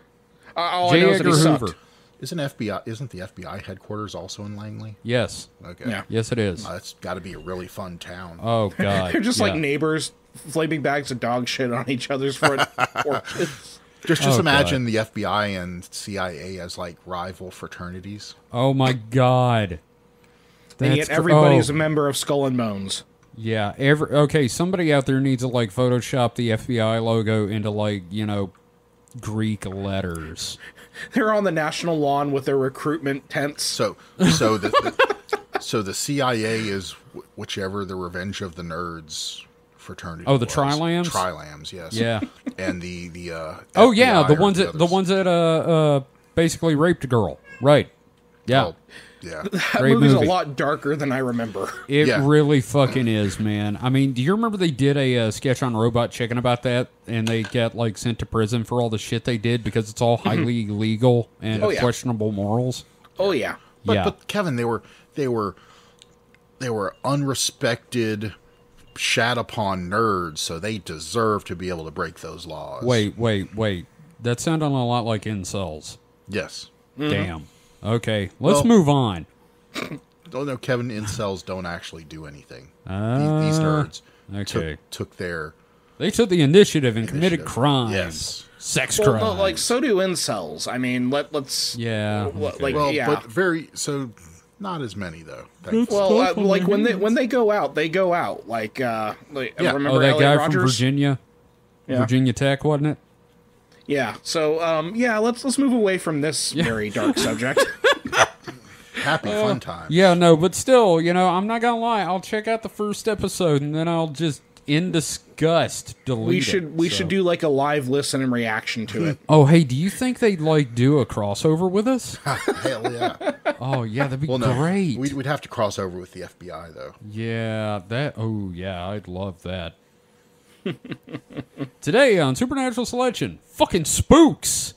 All I J. know is that Edgar he Hoover. sucked. Isn't the FBI headquarters also in Langley? Yes. Okay. Yeah. Yes, it is. That's got to be a really fun town. Oh, God. They're just like yeah. neighbors, flaming bags of dog shit on each other's front porches. Just Oh, imagine the FBI and CIA as like rival fraternities. Oh my God. And yet everybody's a member of Skull and Bones. Yeah. Okay, somebody out there needs to like Photoshop the FBI logo into like, Greek letters. They're on the national lawn with their recruitment tents. So the CIA is whichever the Revenge of the Nerds fraternity. Oh, the was. Trilams? Trilams, yes. Yeah. And the Oh yeah, FBI the are ones that basically raped a girl. Right. Yeah. Oh, yeah. That Great movie's movie. a lot darker than I remember. It Yeah. really fucking is, man. I mean, do you remember they did a sketch on Robot Chicken about that, and they got like sent to prison for all the shit they did because it's all highly illegal and Oh, yeah. questionable morals? Oh, yeah. But Kevin, they were unrespected, shat upon nerds, so they deserve to be able to break those laws. Wait. That sounded a lot like incels. Yes. Damn. Okay, let's Well- move on. Oh no, Kevin, incels don't actually do anything. Ah, These nerds okay. took their They took the initiative and committed Initiative. crimes. Yes. Sex Well, crimes. no, like, so do incels. I mean, let's... yeah. okay. Like, well, yeah. but not as many though. Thankfully. Well, like, when they go out, they go out. Like Yeah. remember oh, that Elliot guy Rogers? from Virginia? Yeah. Virginia Tech, wasn't it? Yeah. So, let's move away from this very dark subject. Happy fun time. Yeah, no, but still, I'm not gonna lie. I'll check out the first episode and then I'll just, in disgust, delete We it. should do like a live listen and reaction to it. Oh, hey, do you think they'd like do a crossover with us? Hell yeah. Oh, yeah, that'd be Well, no, great. we'd have to cross over with the FBI though. Yeah, that. Oh, yeah, I'd love that. Today on Supernatural Selection, fucking spooks.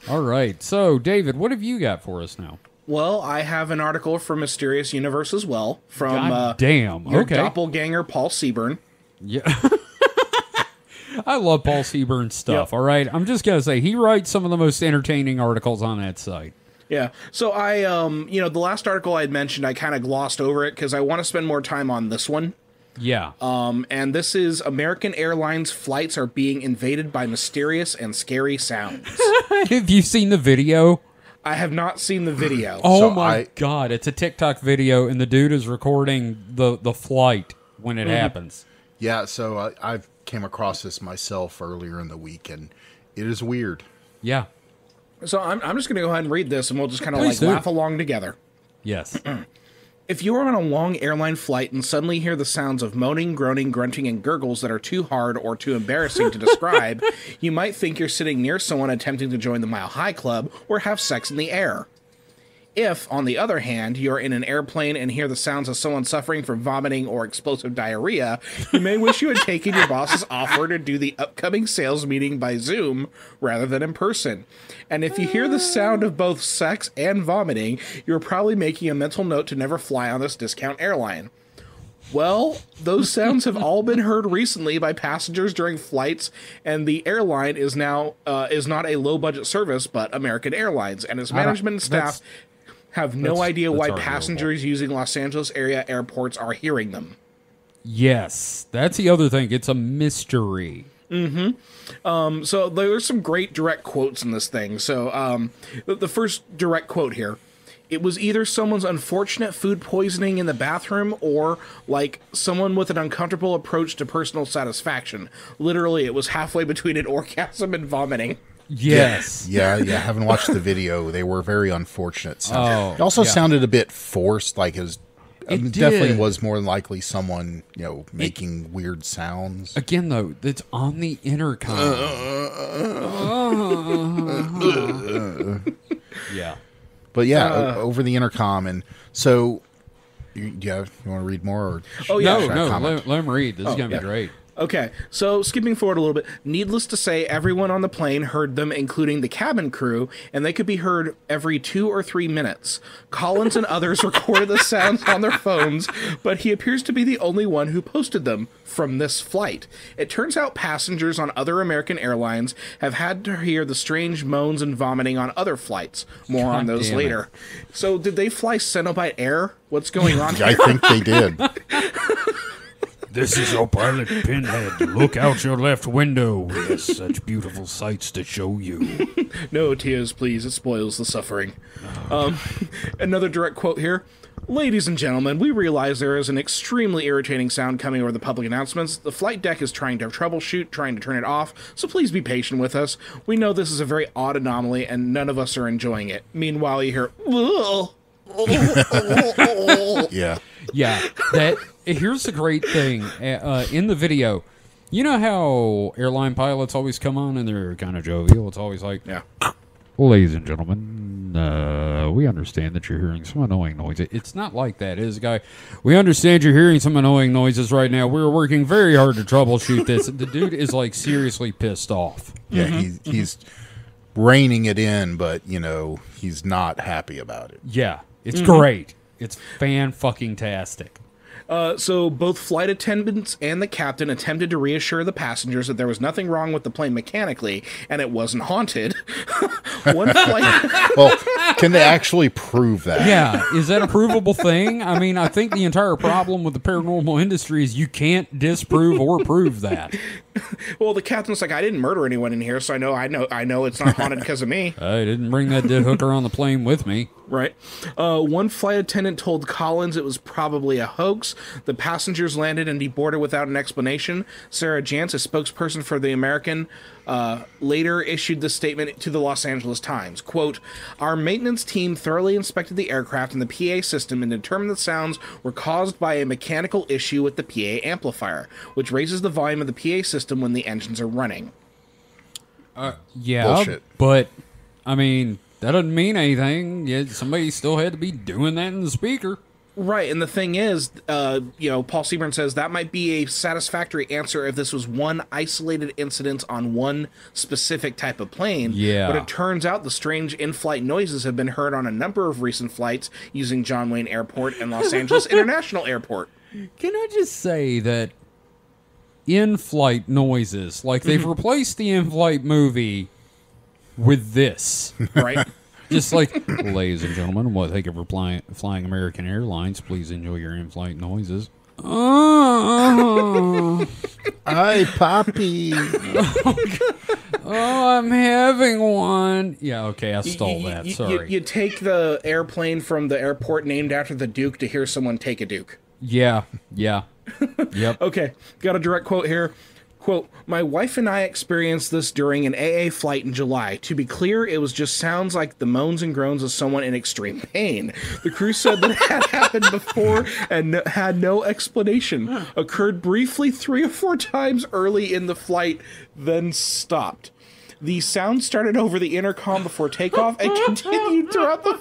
All right, so David, what have you got for us now? Well, I have an article from Mysterious Universe as well from God damn. your Okay. doppelganger Paul Seaburn. Yeah. I love Paul Seaburn stuff. Yep. All right, I'm just gonna say he writes some of the most entertaining articles on that site. Yeah. So I, the last article I had mentioned, I kind of glossed over it because I want to spend more time on this one. Yeah. And this is American Airlines flights are being invaded by mysterious and scary sounds. Have you seen the video? I have not seen the video. Oh So my god, it's a TikTok video, and the dude is recording the flight when it happens. Yeah, so I've came across this myself earlier in the week, and it is weird. Yeah. So I'm just going to go ahead and read this, and we'll just kind of Please do. laugh along together. Yes. If you are on a long airline flight and suddenly hear the sounds of moaning, groaning, grunting, and gurgles that are too hard or too embarrassing to describe, you might think you're sitting near someone attempting to join the Mile High Club or have sex in the air. If, on the other hand, you're in an airplane and hear the sounds of someone suffering from vomiting or explosive diarrhea, you may wish you had taken your boss's offer to do the upcoming sales meeting by Zoom rather than in person. And if you hear the sound of both sex and vomiting, you're probably making a mental note to never fly on this discount airline. Well, those sounds have all been heard recently by passengers during flights, and the airline is now is not a low-budget service, but American Airlines, and its management and staff have no idea why arguable. passengers using Los Angeles area airports are hearing them. Yes. That's the other thing. It's a mystery. So there's some great direct quotes in this thing. So the first direct quote here. It was either someone's unfortunate food poisoning in the bathroom or, like, someone with an uncomfortable approach to personal satisfaction. Literally, it was halfway between an orgasm and vomiting. Yes. Yeah, haven't watched the video. They were very unfortunate. Oh, It also yeah. sounded a bit forced, like it was. It definitely did. was more than likely someone, making weird sounds. Again, though, it's on the intercom. Yeah. But yeah, over the intercom, and so you want to read more? Or Oh, yeah. should I No, comment? let him read. This is going to be yeah. great. Okay, so skipping forward a little bit, needless to say, everyone on the plane heard them, including the cabin crew, and they could be heard every 2 or 3 minutes. Collins and others recorded the sounds on their phones, but he appears to be the only one who posted them from this flight. It turns out passengers on other American airlines have had to hear the strange moans and vomiting on other flights. More on God those damn it. later. So, did they fly Cenobite Air? What's going on here? I think they did. This is your pilot Pinhead. Look out your left window. We have such beautiful sights to show you. No tears, please. It spoils the suffering. Another direct quote here. Ladies and gentlemen, we realize there is an extremely irritating sound coming over the public announcements. The flight deck is trying to troubleshoot, trying to turn it off, so please be patient with us. We know this is a very odd anomaly, and none of us are enjoying it. Meanwhile, you hear, Yeah. Yeah, here's the great thing. In the video, you know how airline pilots always come on and they're kind of jovial? It's always like, yeah. ladies and gentlemen, we understand that you're hearing some annoying noises. It's not like that, is it, guy? We understand you're hearing some annoying noises right now. We're working very hard to troubleshoot this. The dude is like seriously pissed off. Yeah, he's reining it in, but he's not happy about it. Yeah, it's great. It's fan-fucking-tastic. So both flight attendants and the captain attempted to reassure the passengers that there was nothing wrong with the plane mechanically, and it wasn't haunted. One flight... Well, can they actually prove that? Yeah, is that a provable thing? I mean, I think the entire problem with the paranormal industry is you can't disprove or prove that. Well, the captain's like, I didn't murder anyone in here, so I know it's not haunted because of me. I didn't bring that dead hooker on the plane with me. Right. One flight attendant told Collins it was probably a hoax. The passengers landed and deboarded without an explanation. Sarah Jantz, a spokesperson for the American, later issued the statement to the Los Angeles Times. Quote, our maintenance team thoroughly inspected the aircraft and the PA system and determined the sounds were caused by a mechanical issue with the PA amplifier, which raises the volume of the PA system when the engines are running. Yeah, Bullshit. But, I mean... that doesn't mean anything. Yeah, somebody still had to be doing that in the speaker. Right, and the thing is, Paul Seaburn says that might be a satisfactory answer if this was one isolated incident on one specific type of plane. Yeah. But it turns out the strange in-flight noises have been heard on a number of recent flights using John Wayne Airport and Los Angeles International Airport. Can I just say that in-flight noises, like they've replaced the in-flight movie with this. Right? Just like, ladies and gentlemen, thank you for flying American Airlines. Please enjoy your in-flight noises. Hi, Poppy. Oh, I'm having one. Yeah, okay, I stole that. Sorry. You take the airplane from the airport named after the Duke to hear someone take a Duke. Yeah. Yep. Okay, got a direct quote here. Quote, my wife and I experienced this during an AA flight in July. To be clear, it was just sounds like the moans and groans of someone in extreme pain. The crew said that it had happened before and had no explanation. Occurred briefly 3 or 4 times early in the flight, then stopped. The sound started over the intercom before takeoff and continued throughout the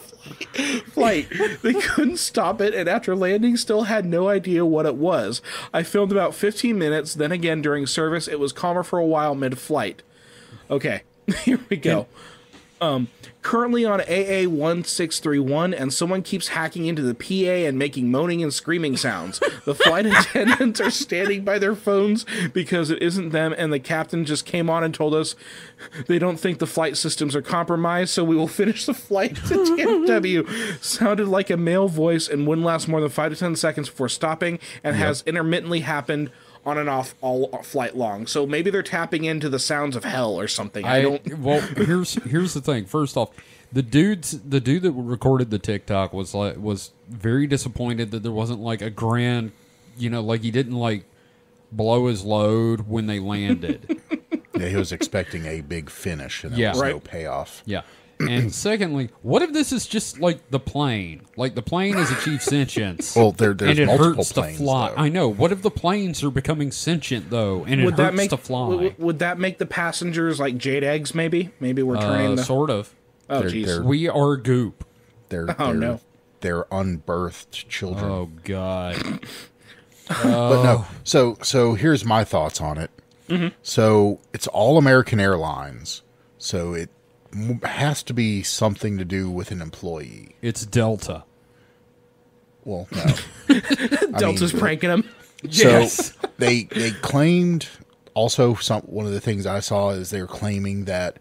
flight. They couldn't stop it, and after landing, still had no idea what it was. I filmed about 15 minutes, then again during service. It was calmer for a while mid-flight. Okay, here we go. Currently on AA 1631, and someone keeps hacking into the PA and making moaning and screaming sounds. The flight attendants are standing by their phones because it isn't them, and the captain just came on and told us they don't think the flight systems are compromised, so we will finish the flight to DFW. Sounded like a male voice and wouldn't last more than 5 to 10 seconds before stopping, and has intermittently happened on and off all flight long. So maybe they're tapping into the sounds of hell or something. Well, here's the thing. First off, the dude that recorded the TikTok was very disappointed that there wasn't like a grand, like he didn't like blow his load when they landed. Yeah, he was expecting a big finish, and there was no payoff. Yeah. And secondly, what if this is just like the plane? Like the plane has achieved sentience. Well, there's and it multiple hurts planes, to fly. though. I know. What if the planes are becoming sentient though, and it hurts to fly? Would that make the passengers like jade eggs? Maybe we're turning the sort of. Oh, jeez. We are goop. They're unbirthed children. Oh God. But no. So here's my thoughts on it. Mm-hmm. So it's all American Airlines. So it has to be something to do with an employee. It's Delta. Well, no. Delta's pranking them. Yes. So they claimed also one of the things I saw is they're claiming that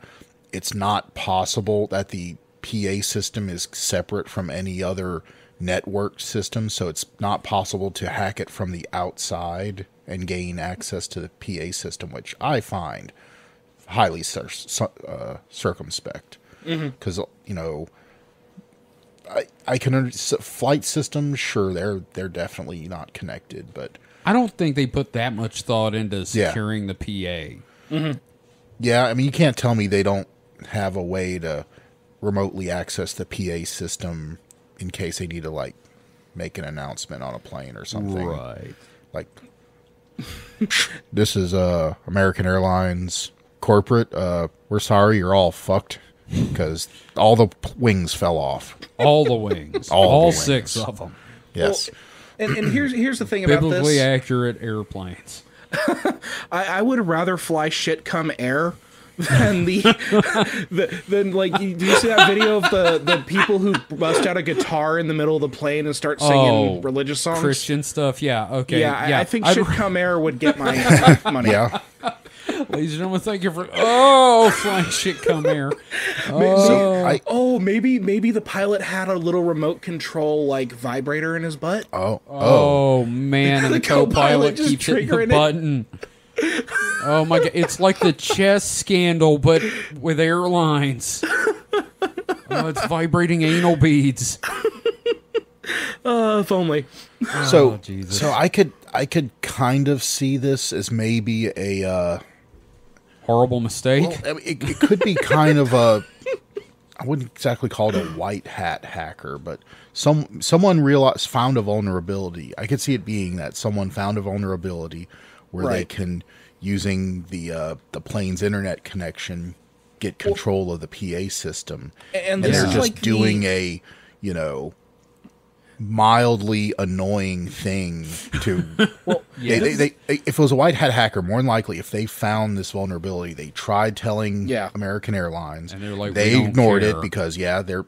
it's not possible that the PA system is separate from any other networked system, so it's not possible to hack it from the outside and gain access to the PA system, which I find highly circumspect. Because, you know, I can flight systems, sure, they're definitely not connected, but I don't think they put that much thought into securing the PA. yeah, I mean, you can't tell me they don't have a way to remotely access the PA system in case they need to, like, make an announcement on a plane or something. Right. Like, this is American Airlines corporate. We're sorry, you're all fucked because all the wings fell off. All the wings. All the wings. 6 of them. Yes. Well, and here's the thing about Biblically this. accurate airplanes. I would rather fly shit come air than than like, do you see that video of the people who bust out a guitar in the middle of the plane and start singing religious songs? Christian stuff, yeah, okay. Yeah, I think shit come air would get my money. Yeah. Ladies and gentlemen, thank you for flying shit come air. Maybe the pilot had a little remote control like vibrator in his butt. Oh man, and the co-pilot just keeps hitting the triggering it. button. Oh my god, it's like the chess scandal, but with airlines. It's vibrating anal beads. If only. So, Jesus. so I could kind of see this as maybe a Horrible mistake. well, I mean, it could be kind of a, I wouldn't exactly call it a white hat hacker, but someone found a vulnerability. I could see it being that someone found a vulnerability where they Right. can, using the plane's internet connection, get control of the PA system, And they're this is just like doing a, you know, mildly annoying thing to. They if it was a white hat hacker, more than likely, if they found this vulnerability, they tried telling American Airlines, And they're like, they "We don't ignored care." it because they're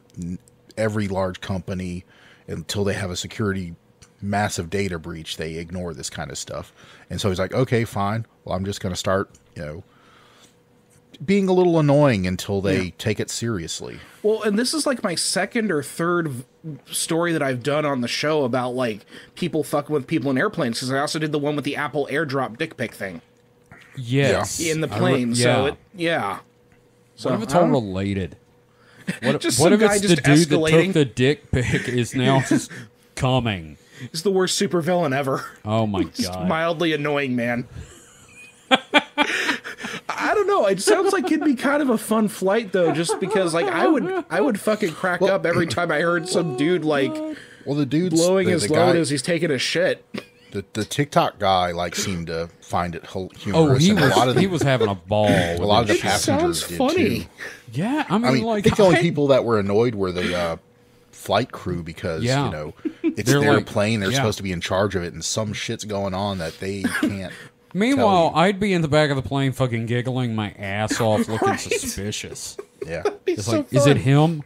every large company, until they have a security massive data breach, they ignore this kind of stuff. And so he's like, okay, fine. Well, I'm just going to start, you know, being a little annoying until they take it seriously. Well, and this is like my second or third story that I've done on the show about like people fucking with people in airplanes, because I also did the one with the Apple AirDrop dick pic thing Yes. in the plane. So So what if it's all related? What, Just what some if guy it's the just dude that escalating. took the dick pic is now just coming? It's the worst supervillain ever. Oh my Just god. mildly annoying man. I don't know. It sounds like it'd be kind of a fun flight though, just because like I would fucking crack up every time I heard some dude like Well, the dude's blowing the his guy, load as he's taking a shit. the TikTok guy like seemed to find it humorous. Oh, he and a lot of he was having a ball. a lot of the It passengers sounds did funny. too. Yeah, I I mean, mean, like I think the only people that were annoyed were the flight crew because Yeah. you know it's They're their like- plane. They're yeah. supposed to be in charge of it, and some shit's going on that they can't. Meanwhile, tell you. I'd be in the back of the plane, fucking giggling my ass off, looking Right. suspicious. Yeah, It's so like, is it fun. him?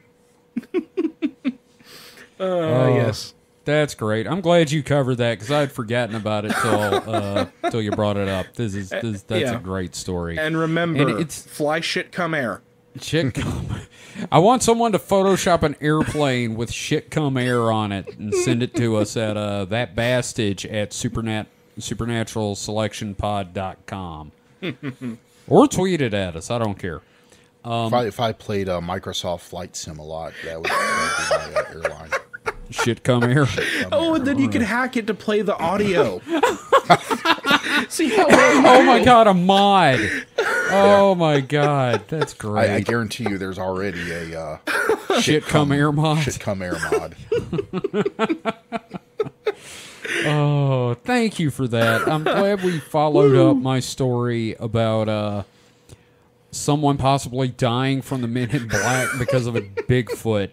Yes. That's great. I'm glad you covered that because I'd forgotten about it till you brought it up. That's yeah. a great story. And remember, And it's- fly shit come air. Shit come. I want someone to Photoshop an airplane with shit come air on it and send it to us at that bastage at supernaturalselectionpod.com. Or tweet it at us. I don't care. if I played Microsoft Flight Sim a lot, that would be my airline. Shit come air. Oh, and then you could hack it to play the audio. See how Oh my god, a mod. Oh my god, that's great. I guarantee you, there's already a shit come air mod. shit come air mod. Oh, thank you for that. I'm glad we followed up my story about someone possibly dying from the Men in Black because of a Bigfoot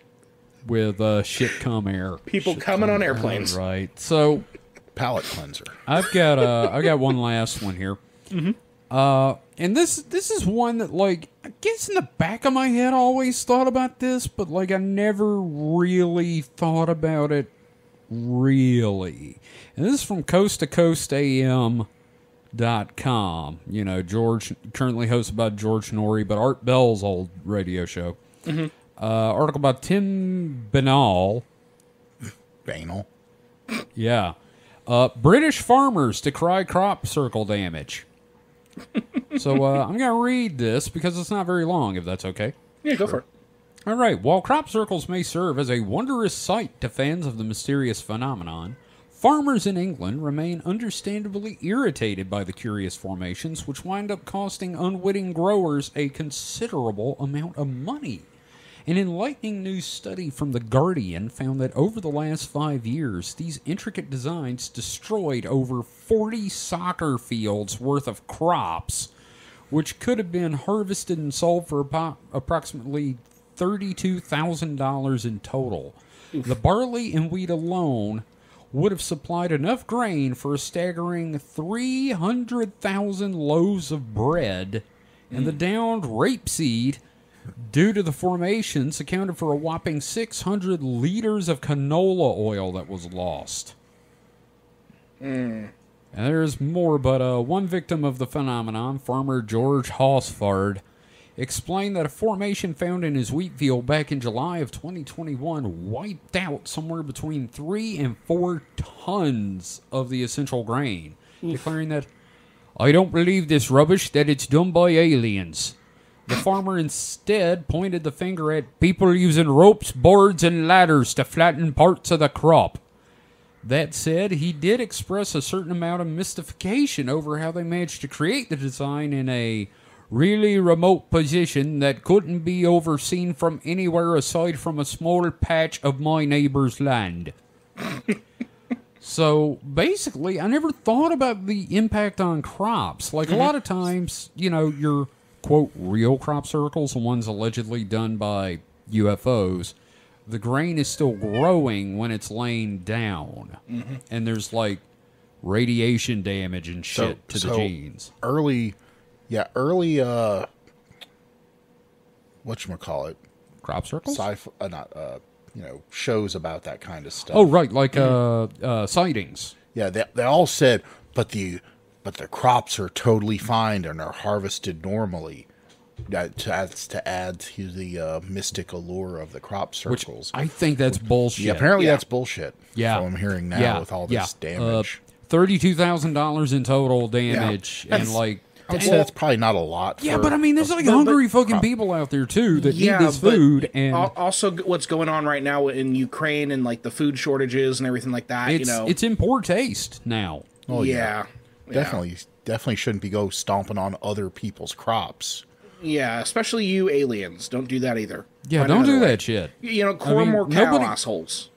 with shit come air. people coming on airplanes. Right. So Palate cleanser. I've got one last one here. And this is one that, like, I guess in the back of my head I always thought about this, but like I never really thought about it really. And this is from coasttocoastam.com. You know, George currently hosted by George Norrie, but Art Bell's old radio show. Article by Tim Binnall. Banal. Yeah. British farmers decry crop circle damage. So I'm going to read this because it's not very long, if that's okay. Yeah, go for it. All right. While crop circles may serve as a wondrous sight to fans of the mysterious phenomenon, farmers in England remain understandably irritated by the curious formations, which wind up costing unwitting growers a considerable amount of money. An enlightening new study from The Guardian found that over the last 5 years, these intricate designs destroyed over 40 soccer fields worth of crops, which could have been harvested and sold for approximately $32,000 in total. Oof. The barley and wheat alone would have supplied enough grain for a staggering 300,000 loaves of bread, and the downed rapeseed, due to the formations, accounted for a whopping 600 liters of canola oil that was lost. And there's more, but one victim of the phenomenon, farmer George Hosford, explained that a formation found in his wheat field back in July of 2021 wiped out somewhere between 3 and 4 tons of the essential grain, declaring that, "I don't believe this rubbish, that it's done by aliens." The farmer instead pointed the finger at people using ropes, boards, and ladders to flatten parts of the crop. That said, he did express a certain amount of mystification over how they managed to create the design in a really remote position that couldn't be overseen from anywhere aside from a small patch of my neighbor's land. So, basically, I never thought about the impact on crops. Like, a lot of times, you know, your, quote, real crop circles, the ones allegedly done by UFOs, the grain is still growing when it's laying down. And there's, like, radiation damage and shit to the genes. Early, whatchamacallit? Crop circles? Shows about that kind of stuff. Oh, right, like sightings. Yeah, they all said, but the crops are totally fine and are harvested normally. To add to the mystic allure of the crop circles. Which I think that's bullshit. Yeah, apparently that's bullshit. Yeah. So I'm hearing now with all this damage. $32,000 in total damage. Yeah. And like... I would say that's probably not a lot. Yeah, but I mean, there's like hungry fucking people out there too that need this food. And also, what's going on right now in Ukraine and like the food shortages and everything like that. It's in poor taste now. Oh yeah. Definitely shouldn't be stomping on other people's crops. Yeah, especially you aliens. Don't do that either. Yeah, don't do that shit. More cow assholes.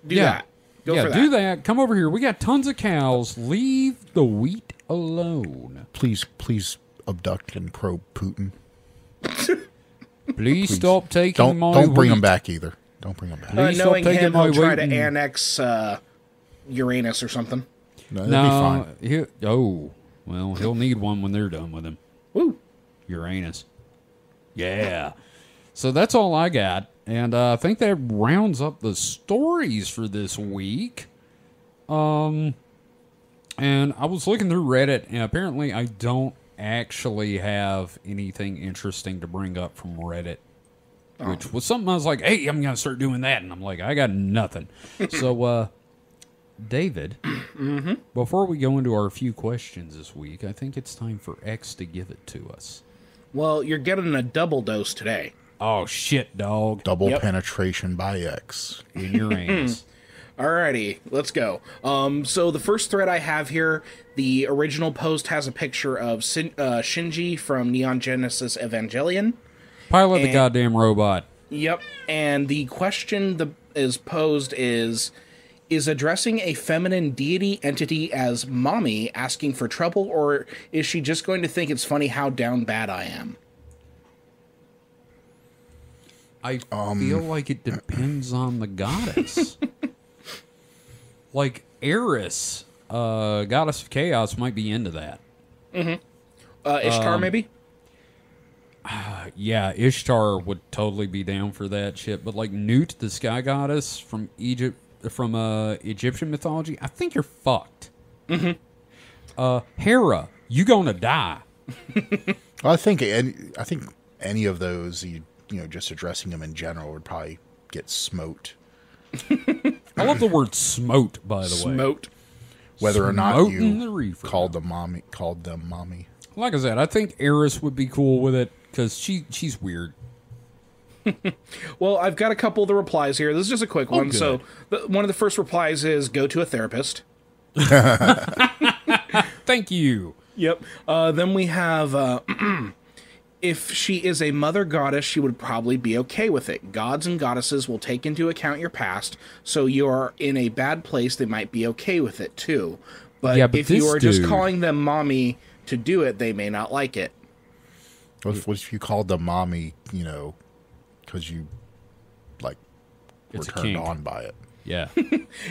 Do that. Go for that. Do that. Come over here. We got tons of cows. Leave the wheat alone. Please abduct and probe Putin. Please stop taking my Don't bring him back either. Don't bring him back. Knowing him, he'll try to annex Uranus or something. No, that'd be fine. He'll need one when they're done with him. Woo. Uranus. Yeah. So that's all I got. And I think that rounds up the stories for this week. And I was looking through Reddit, and apparently I don't actually have anything interesting to bring up from Reddit. Which was something I was like, hey, I'm going to start doing that. And I'm like, I got nothing. So, David, before we go into our few questions this week, I think it's time for X to give it to us. Well, you're getting a double dose today. Oh, shit, dog. Double penetration by X. In your anus. Alrighty, let's go. So the first thread I have here, the original post has a picture of Shinji from Neon Genesis Evangelion. Pilot the goddamn robot. Yep, and the question that is posed is addressing a feminine deity entity as mommy asking for trouble, or is she just going to think it's funny how down bad I am? I feel like it depends on the goddess. Like Eris, goddess of chaos, might be into that. Ishtar, maybe? Yeah, Ishtar would totally be down for that shit. But like Nut, the sky goddess from Egypt, from Egyptian mythology, I think you're fucked. Hera, you gonna die. I think any of those, just addressing them in general would probably get smote I love the word smote, by the way. Smote. Whether or not Smote in the you reefer. called them mommy. Like I said, I think Eris would be cool with it because she's weird. Well, I've got a couple of the replies here. This is just a quick one. good. So, one of the first replies is go to a therapist. Thank you. Yep. Then we have if she is a mother goddess, she would probably be okay with it. Gods and goddesses will take into account your past, so you're in a bad place, they might be okay with it too. But, Yeah, but if you this are just dude- calling them mommy to do it, they may not like it. What if you called them mommy, because you, were It's a turned kink. on by it? Yeah.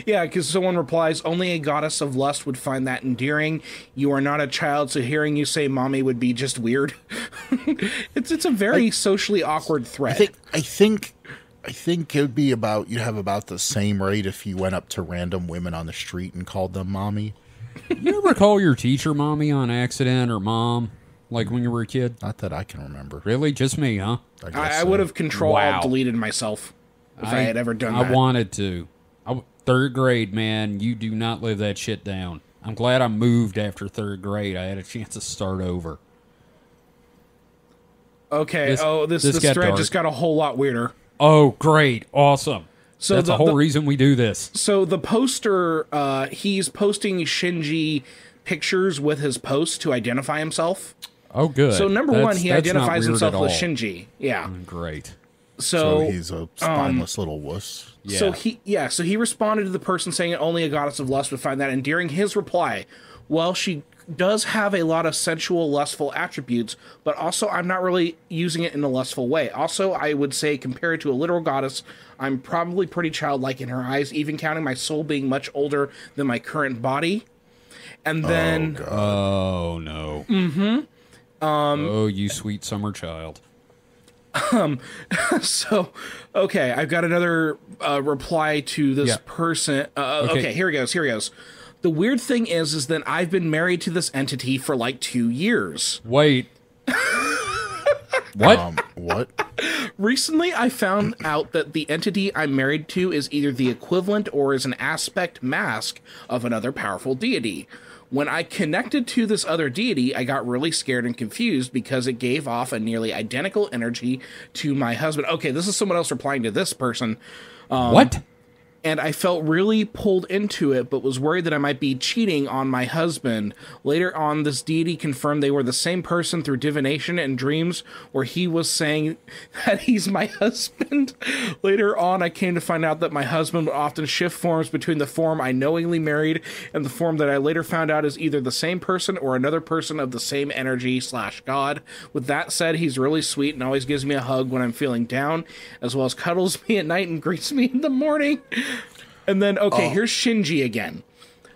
Yeah, because someone replies, only a goddess of lust would find that endearing. You are not a child, so hearing you say mommy would be just weird. It's a very socially awkward thread. I think it would be you'd have about the same rate if you went up to random women on the street and called them mommy. You ever call your teacher mommy on accident or mom, like when you were a kid? Not that I can remember. Really? Just me, huh? guess I so. would have control Wow. deleted myself if I had ever done I that. wanted to. Third grade, man, you do not live that shit down. I'm glad I moved after third grade. I had a chance to start over. Okay. This This got thread dark. just got a whole lot weirder. Oh, great. Awesome. So That's the whole reason we do this. So the poster, he's posting Shinji pictures with his post to identify himself. Oh, good. So number one, he that's not identifies weird himself at with all. Shinji. Yeah. Great. So So he's a spineless little wuss. Yeah. So he responded to the person saying only a goddess of lust would find that endearing. His reply, well, she does have a lot of sensual, lustful attributes, but also I'm not really using it in a lustful way. Also, I would say compared to a literal goddess, I'm probably pretty childlike in her eyes, even counting my soul being much older than my current body. And then Oh, no. Mm-hmm. Oh, you sweet summer child. So, okay, I've got another reply to this Yeah. person. Okay, here he goes. The weird thing is that I've been married to this entity for like 2 years. Wait. What? What? Recently, I found out that the entity I'm married to is either the equivalent or is an aspect mask of another powerful deity. When I connected to this other deity, I got really scared and confused because it gave off a nearly identical energy to my husband. Okay, this is someone else replying to this person. What? And I felt really pulled into it, but was worried that I might be cheating on my husband. Later on, this deity confirmed they were the same person through divination and dreams, where he was saying that he's my husband. Later on, I came to find out that my husband would often shift forms between the form I knowingly married and the form that I later found out is either the same person or another person of the same energy / God. With that said, he's really sweet and always gives me a hug when I'm feeling down, as well as cuddles me at night and greets me in the morning. And then, here's Shinji again.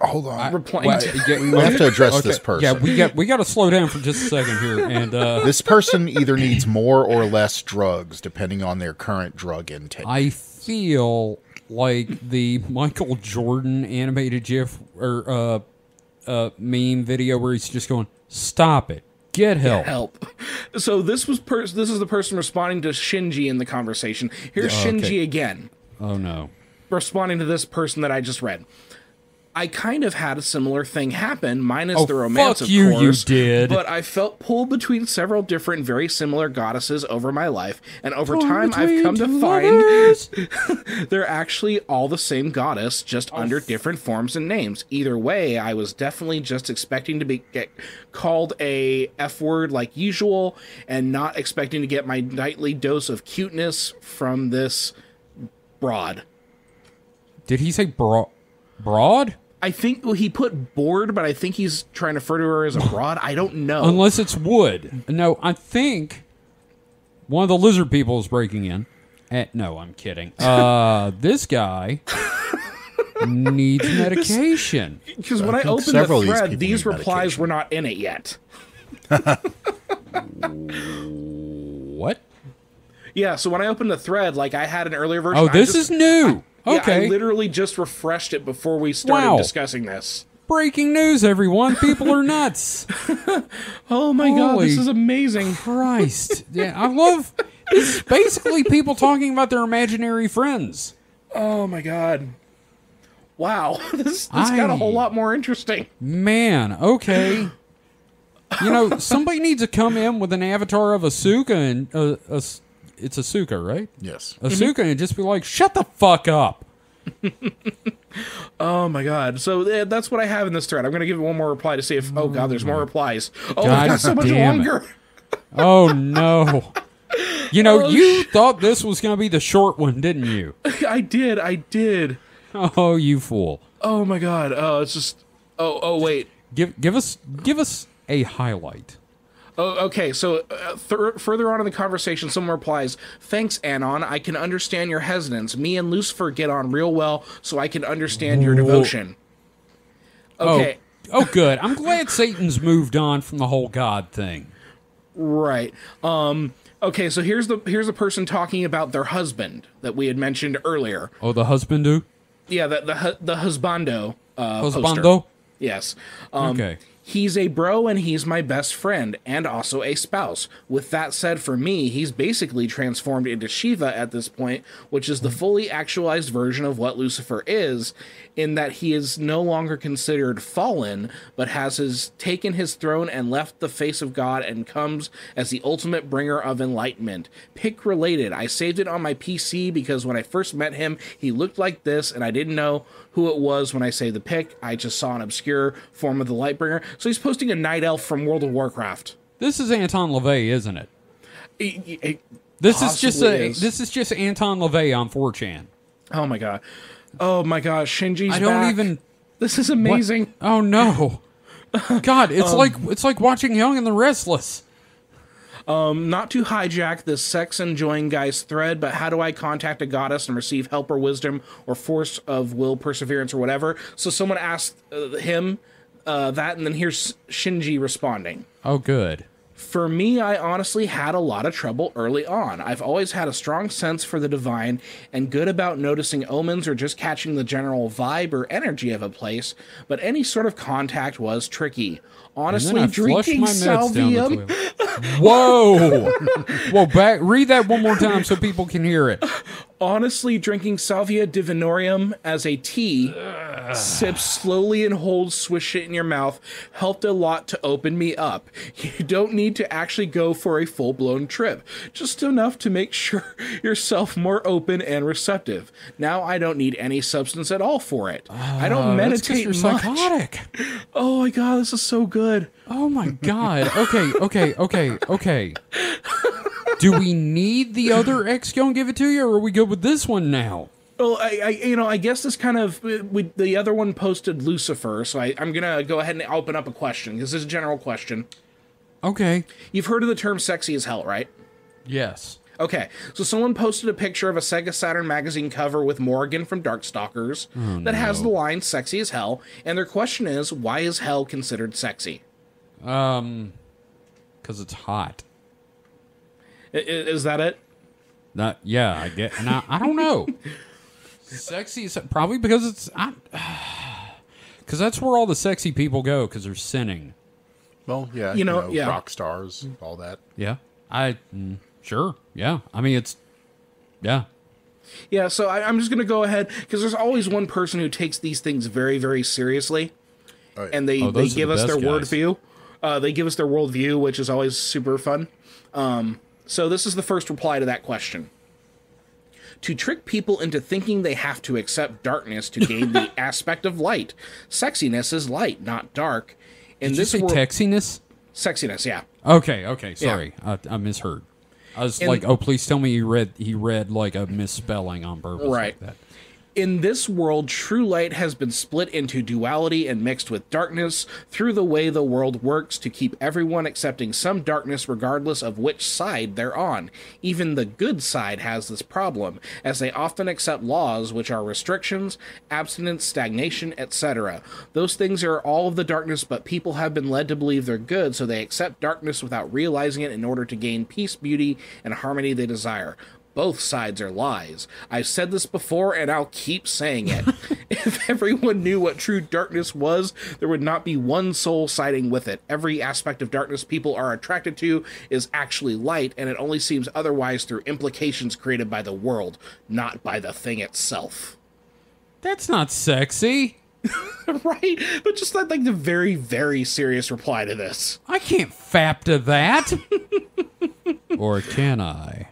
Hold on. Replying What? to- We have to address this person. Yeah, we got to slow down for just a second here. And This person either needs more or less drugs, depending on their current drug intake. I feel like the Michael Jordan animated GIF or meme video where he's just going, "Stop it, get help." help. So this is the person responding to Shinji in the conversation. Here's Shinji okay. again, Oh no. responding to this person that I just read. I kind of had a similar thing happen, minus Oh, the romance, fuck of you, course. you did. But I felt pulled between several different, very similar goddesses over my life, and over time, I've come to find they're actually all the same goddess, just under different forms and names. Either way, I was definitely just expecting to get called a F word like usual, and not expecting to get my nightly dose of cuteness from this broad. Did he say broad? I think he put bored, but I think he's trying to refer to her as a broad. I don't know. Unless it's wood. No, I think one of the lizard people is breaking in. No, I'm kidding. This guy needs medication. Because when I think opened several the of these thread, people these need replies medication. were not in it yet. What? Yeah, so when I opened the thread, like I had an earlier version. Oh, I this just- is new. Yeah, Okay. I literally just refreshed it before we started Wow. discussing this. Breaking news, everyone. People are nuts. Oh my god, Holy this is amazing. Christ. Yeah, I love... This is basically people talking about their imaginary friends. Oh my god. Wow, this got a whole lot more interesting. Man, okay. You know, somebody needs to come in with an avatar of Asuka and it's Asuka, right? Yes. Asuka and just be like, "Shut the fuck up." Oh my god! So that's what I have in this thread. I'm going to give it one more reply to see if. Oh god, there's more replies. Oh, God it got so much damn it. longer. Oh no. You know, you thought this was going to be the short one, didn't you? I did. Oh, you fool. Oh my god. Oh, it's just. Oh wait. Give us a highlight. Oh, okay, so further on in the conversation, someone replies, "Thanks, Anon. I can understand your hesitance. Me and Lucifer get on real well, so I can understand your devotion." Okay, Oh, good. I'm glad Satan's moved on from the whole God thing. right. Okay, so here's the person talking about their husband that we had mentioned earlier. Oh, the husband do? Yeah, the husbando. Poster. Husbando? Yes. Okay. He's a bro and he's my best friend and also a spouse. With that said, for me, he's basically transformed into Shiva at this point, which is the fully actualized version of what Lucifer is, in that he is no longer considered fallen, but has taken his throne and left the face of God and comes as the ultimate bringer of enlightenment. Pick related. I saved it on my PC because when I first met him, he looked like this, and I didn't know who it was when I saved the pic. I just saw an obscure form of the Lightbringer. So he's posting a night elf from World of Warcraft. This is Anton LaVey, isn't it? This is just Anton LaVey on 4chan. Oh my god. Oh my gosh, Shinji's I don't back. even. This is amazing. What? Oh no. God, it's like watching Young and the Restless. Not to hijack this sex-enjoying guy's thread, but how do I contact a goddess and receive help or wisdom or force of will, perseverance, or whatever? So someone asked him that, and then here's Shinji responding. Oh, good. For me, I honestly had a lot of trouble early on. I've always had a strong sense for the divine and good about noticing omens or just catching the general vibe or energy of a place, but any sort of contact was tricky. Honestly, drinking salvium. Whoa! Whoa! Read that one more time so people can hear it. Honestly, drinking Salvia Divinorium as a tea, sip slowly and hold, swish it in your mouth, helped a lot to open me up. You don't need to actually go for a full-blown trip, just enough to make sure yourself more open and receptive. Now I don't need any substance at all for it. I don't meditate you're much. psychotic. Oh my god, this is so good. Oh my god. Okay. Do we need the other X go and give it to you, or are we good with this one now? Well, I guess this kind of the other one posted Lucifer, so I'm gonna go ahead and open up a question because this is a general question. Okay. You've heard of the term "sexy as hell," right? Yes. Okay, so someone posted a picture of a Sega Saturn magazine cover with Morrigan from Darkstalkers that has the line "sexy as hell," and their question is, why is hell considered sexy? Because it's hot. Is that it? Yeah, I get. And I don't know. Sexy is probably because it's. Because that's where all the sexy people go because they're sinning. Well, yeah, yeah. rock stars, all that. Yeah, sure. Yeah, I mean it's. Yeah. Yeah, so I'm just gonna go ahead because there's always one person who takes these things very, very seriously, and they give us their worldview. They give us their worldview, which is always super fun. So this is the first reply to that question. To trick people into thinking they have to accept darkness to gain the aspect of light. Sexiness is light, not dark. Did you say texiness? Sexiness, yeah. Okay, sorry. Yeah. I misheard. I was like, oh, please tell me he read like a misspelling on purpose. Right. Like that. In this world, true light has been split into duality and mixed with darkness through the way the world works to keep everyone accepting some darkness regardless of which side they're on. Even the good side has this problem, as they often accept laws which are restrictions, abstinence, stagnation, etc. Those things are all of the darkness, but people have been led to believe they're good, so they accept darkness without realizing it in order to gain peace, beauty, and harmony they desire. Both sides are lies. I've said this before, and I'll keep saying it. If everyone knew what true darkness was, there would not be one soul siding with it. Every aspect of darkness people are attracted to is actually light, and it only seems otherwise through implications created by the world, not by the thing itself. That's not sexy. Right? But just like the very, very serious reply to this. I can't fap to that. Or can I?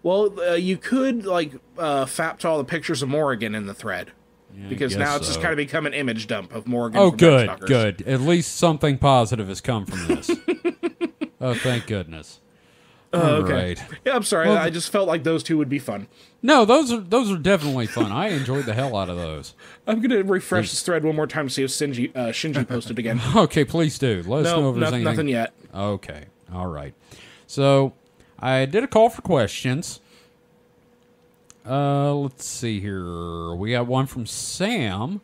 Well, you could, fap to all the pictures of Morrigan in the thread. Yeah, Because I now guess it's just so. kind of become an image dump of Morrigan. Oh, from good, Darkstalkers. good. At least something positive has come from this. Oh, thank goodness. Okay. Right. Yeah, I'm sorry. Well, I just felt like those two would be fun. No, those are definitely fun. I enjoyed the hell out of those. I'm going to refresh this thread one more time to see if Shinji posted again. Okay, please do. Let us know if there's anything. Nothing yet. Okay. All right. So, I did a call for questions. Let's see here. We got one from Sam.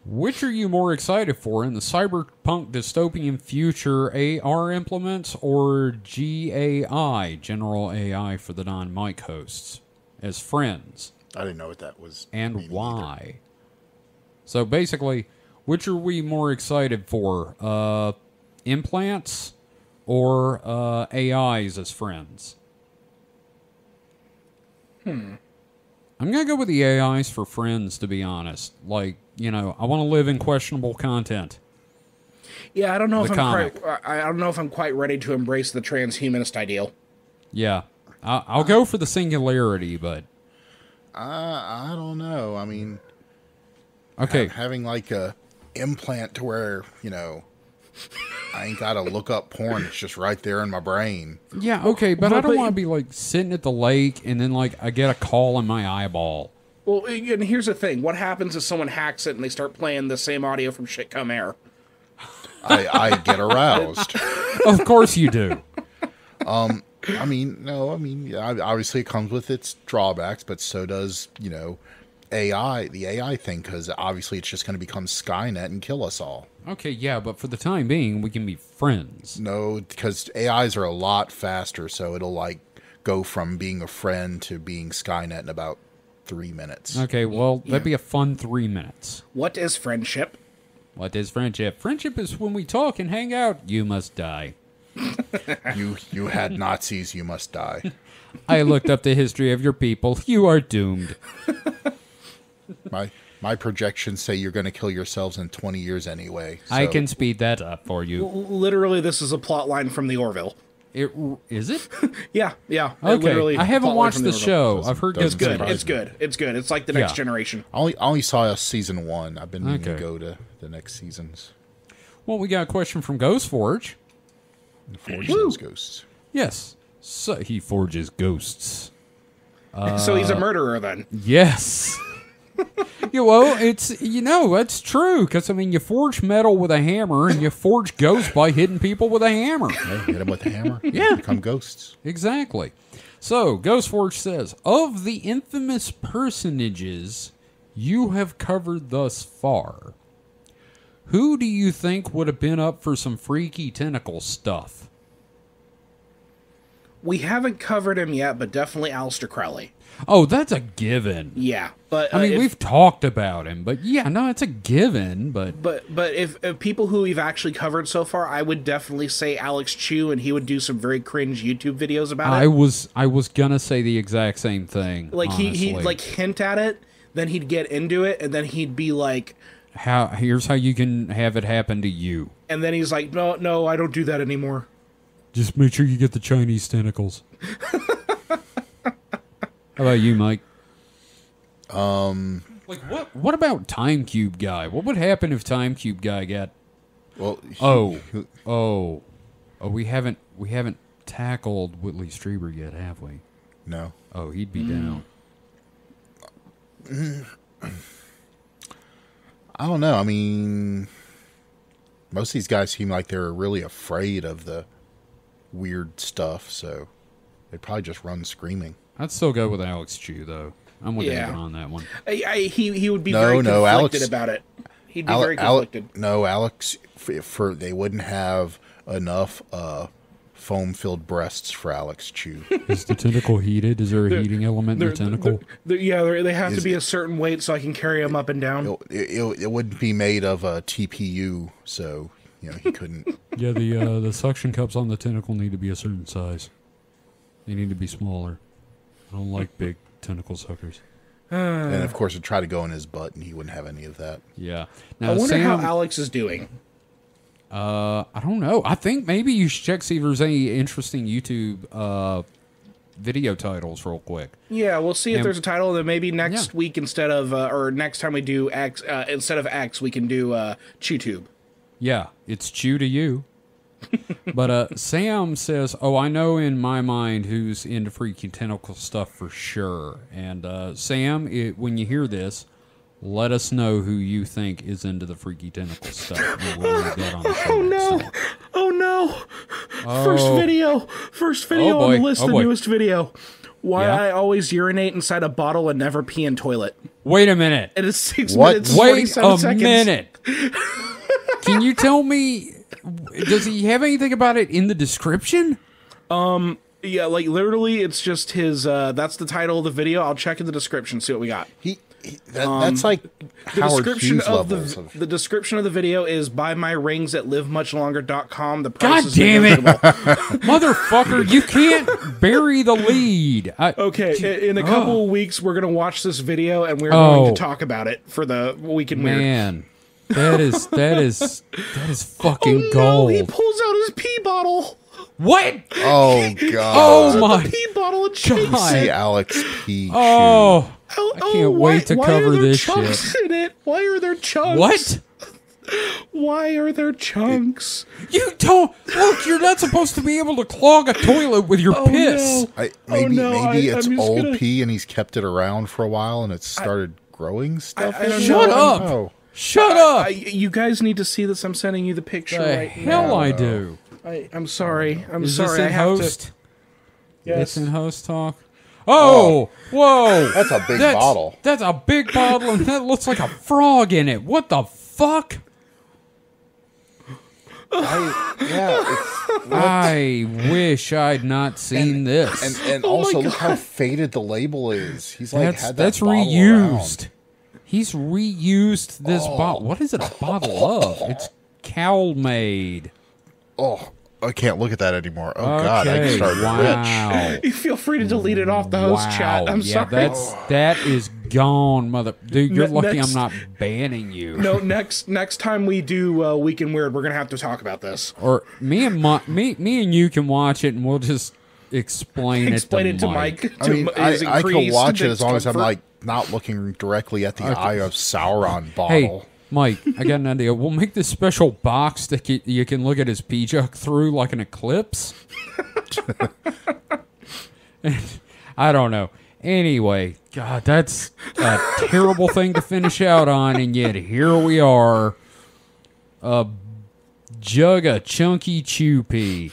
Which are you more excited for in the cyberpunk dystopian future, AR implements or GAI, General AI for the non-mic hosts, as friends? I didn't know what that was. And meaning why? either. So basically, which are we more excited for? Implants or AIs as friends? I'm going to go with the AIs for friends, to be honest. Like, I want to live in questionable content. Yeah, I don't know The if comic. I don't know if I'm quite ready to embrace the transhumanist ideal. Yeah. I'll go for the singularity, but... I don't know. I mean, Okay. having like a implant to where, I ain't got to look up porn. It's just right there in my brain. Yeah, okay, but I Well, don't but- want to be, like, sitting at the lake and then, like, I get a call in my eyeball. Well, and here's the thing. What happens if someone hacks it and they start playing the same audio from Shit Come Air? I get aroused. Of course you do. Obviously it comes with its drawbacks, but so does, AI, the AI thing, because obviously it's just going to become Skynet and kill us all. Okay, yeah, but for the time being, we can be friends. No, because AIs are a lot faster, so it'll, go from being a friend to being Skynet in about 3 minutes. Okay, well, that'd be a fun 3 minutes. What is friendship? What is friendship? Friendship is when we talk and hang out. You must die. You had Nazis, you must die. I looked up the history of your people. You are doomed. My projections say you're going to kill yourselves in 20 years anyway. I so- can speed that up for you. Literally, this is a plot line from the Orville. Is it? Yeah. Okay, I haven't watched the show. I've heard It's good good. things. It's good. It's good. It's like the next Yeah. generation. I only saw season 1. I've been meaning to Okay. go to the next seasons. Well, we got a question from Ghostforge. Forge those ghosts. Yes. So he forges ghosts. So he's a murderer then. Yes. Yeah, well, that's true. Because, you forge metal with a hammer and you forge ghosts by hitting people with a hammer. Hey, hit them with a hammer. Yeah. Become ghosts. Exactly. So, Ghostforge says, of the infamous personages you have covered thus far, who do you think would have been up for some freaky tentacle stuff? We haven't covered him yet, but definitely Aleister Crowley. Oh, that's a given. Yeah, but We've talked about him, but yeah, no, it's a given, but... But if people who we've actually covered so far, I would definitely say Alex Chu, and he would do some very cringe YouTube videos about I it. was gonna say the exact same thing. Like he'd honestly. like hint at it, then he'd get into it, and then he'd be like, here's how you can have it happen to you. and then he's like, no, I don't do that anymore. Just make sure you get the Chinese tentacles. How about you, Mike? Like what about Time Cube Guy? What would happen if Time Cube Guy got? Well, We haven't tackled Whitley Strieber yet, have we? no. Oh, he'd be down. I don't know. Most of these guys seem like they're really afraid of the weird stuff, so they'd probably just run screaming. I'd still go with Alex Chu though. I'm with Yeah. David on that one. He would be No, very conflicted Alex- about it. He'd be very conflicted. Alex, for they wouldn't have enough foam-filled breasts for Alex Chu. Is the tentacle heated? Is there a heating element in the tentacle? They have to Is be it- a certain weight so I can carry him up and down. It wouldn't be made of a TPU, so he couldn't. Yeah, the suction cups on the tentacle need to be a certain size. They need to be smaller. I don't like big tentacle suckers. And of course, it tried to go in his butt, and he wouldn't have any of that. Yeah. I Now, wonder Sam, how Alex is doing. I don't know. I think maybe you should check see if there's any interesting YouTube video titles real quick. Yeah, we'll see if And- there's a title. Then maybe next week instead of, or next time we do X, instead of X, we can do ChewTube. Yeah, it's chew to you. But Sam says, "Oh, I know in my mind who's into freaky tentacle stuff for sure." And Sam, when you hear this, let us know who you think is into the freaky tentacle stuff. And we'll read that on the show next time. Oh no! Oh. First video Oh, on the boy. list, Oh, the boy. newest video. Why Yeah? I always urinate inside a bottle and never pee in toilet. Wait a minute. It is 6 What? minutes. Wait 47 a seconds. minute. Can you tell me? Does he have anything about it in the description? Yeah, like literally, it's just his. That's the title of the video. I'll check in the description, see what we got. That's like The Howard description Hughes of levels. the description of the video is buy my rings at livemuchlonger.com. The God price is damn it. negotiable. Motherfucker, you can't bury the lead. Okay, in a couple of weeks, we're gonna watch this video and we're Oh. going to talk about it for the weekend weird. Man, that is fucking No, gold. he pulls out his pee bottle. What? Oh God! Oh my! Pee bottle and shakes God. it. See Alex P. Oh, Oh, I can't wait to why cover are there this chunks in it? Why are there chunks? what? Why are there chunks? You don't look. You're not supposed to be able to clog a toilet with your piss. No. Maybe I'm it's just old gonna- pee and he's kept it around for a while and it's started growing stuff. I don't in know. it? Shut up! Oh. Shut up! You guys need to see this. I'm sending you the picture The right hell now. I do. I'm sorry. I'm Is sorry. this in I have host? to. It's Yes. in host talk. Oh, whoa! That's a big bottle. That's a big bottle, and that looks like a frog in it. What the fuck? I wish I'd not seen this. And Oh my also look God. how faded the label is. He's like had that That's bottle reused. around. He's reused this bottle. What is it a bottle of? It's Cowl made. Oh, I can't look at that anymore. Oh God, I Okay, started wow. You feel free to delete it off the host chat. I'm yeah, sorry. that is gone, mother. Dude, you're lucky Next- I'm not banning you. No, next time we do Weekend Weird, we're gonna have to talk about this. Or me and you can watch it, and we'll just explain Explain it to Mike. I mean, his I can increased watch it as long as I'm discomfort. like not looking directly at the Eye of Sauron Hey, bottle. Mike, I got an idea. We'll make this special box that you can look at his pee jug through like an eclipse. I don't know. Anyway, God, that's a terrible thing to finish out on, and yet here we are. A jug of chunky chew pee.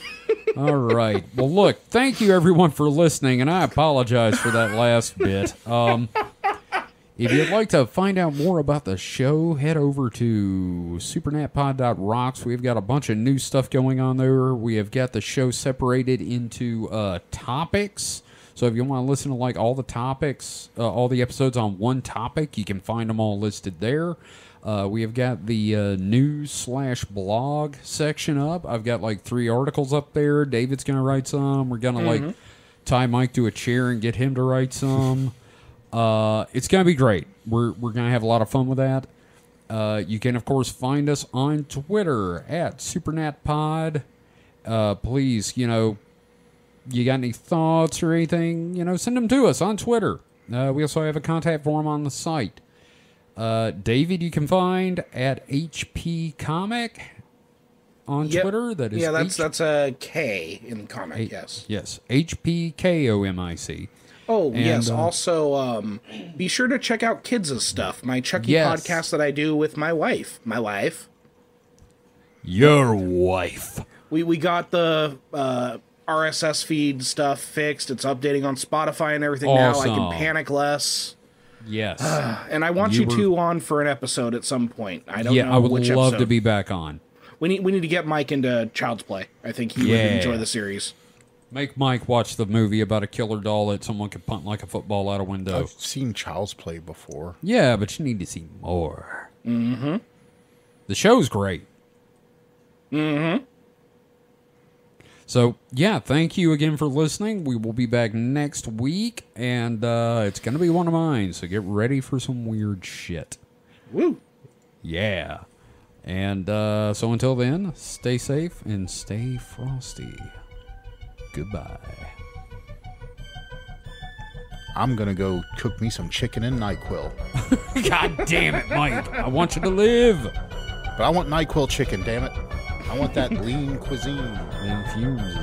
All right. Well, look, thank you everyone for listening, and I apologize for that last bit. If you'd like to find out more about the show, head over to supernatpod.rocks. We've got a bunch of new stuff going on there. We have got the show separated into topics. So if you want to listen to like all the topics, all the episodes on one topic, you can find them all listed there. We have got the news/blog section up. I've got like 3 articles up there. David's going to write some. We're going to like tie Mike to a chair and get him to write some. It's going to be great. We're going to have a lot of fun with that. You can, of course, find us on Twitter at SuperNatPod. Please, you got any thoughts or anything, send them to us on Twitter. We also have a contact form on the site. David, you can find at HP Comic on Yep. Twitter. That is that's a K in the comic. Yes. Yes, HPKOMIC. Oh, And, yes. Also, be sure to check out Kids' stuff. My Chucky Yes. podcast that I do with my wife. My wife. Your wife. We got the RSS feed stuff fixed. It's updating on Spotify and everything now. I Awesome. can panic less. Yes. And I want You you, were- two on for an episode at some point. I don't know I would which love episode. to be back on. We need to get Mike into Child's Play. I think he would Yeah. enjoy the series. Make Mike watch the movie about a killer doll that someone could punt like a football out a window. I've seen Child's Play before. Yeah, but you need to see more. Mm-hmm. The show's great. Mm-hmm. So, yeah, thank you again for listening. We will be back next week, and it's going to be one of mine, so get ready for some weird shit. Woo! Yeah. And so until then, stay safe and stay frosty. Goodbye. I'm going to go cook me some chicken and NyQuil. God damn it, Mike. I want you to live. But I want NyQuil chicken, damn it. I want that lean cuisine. The Infumes is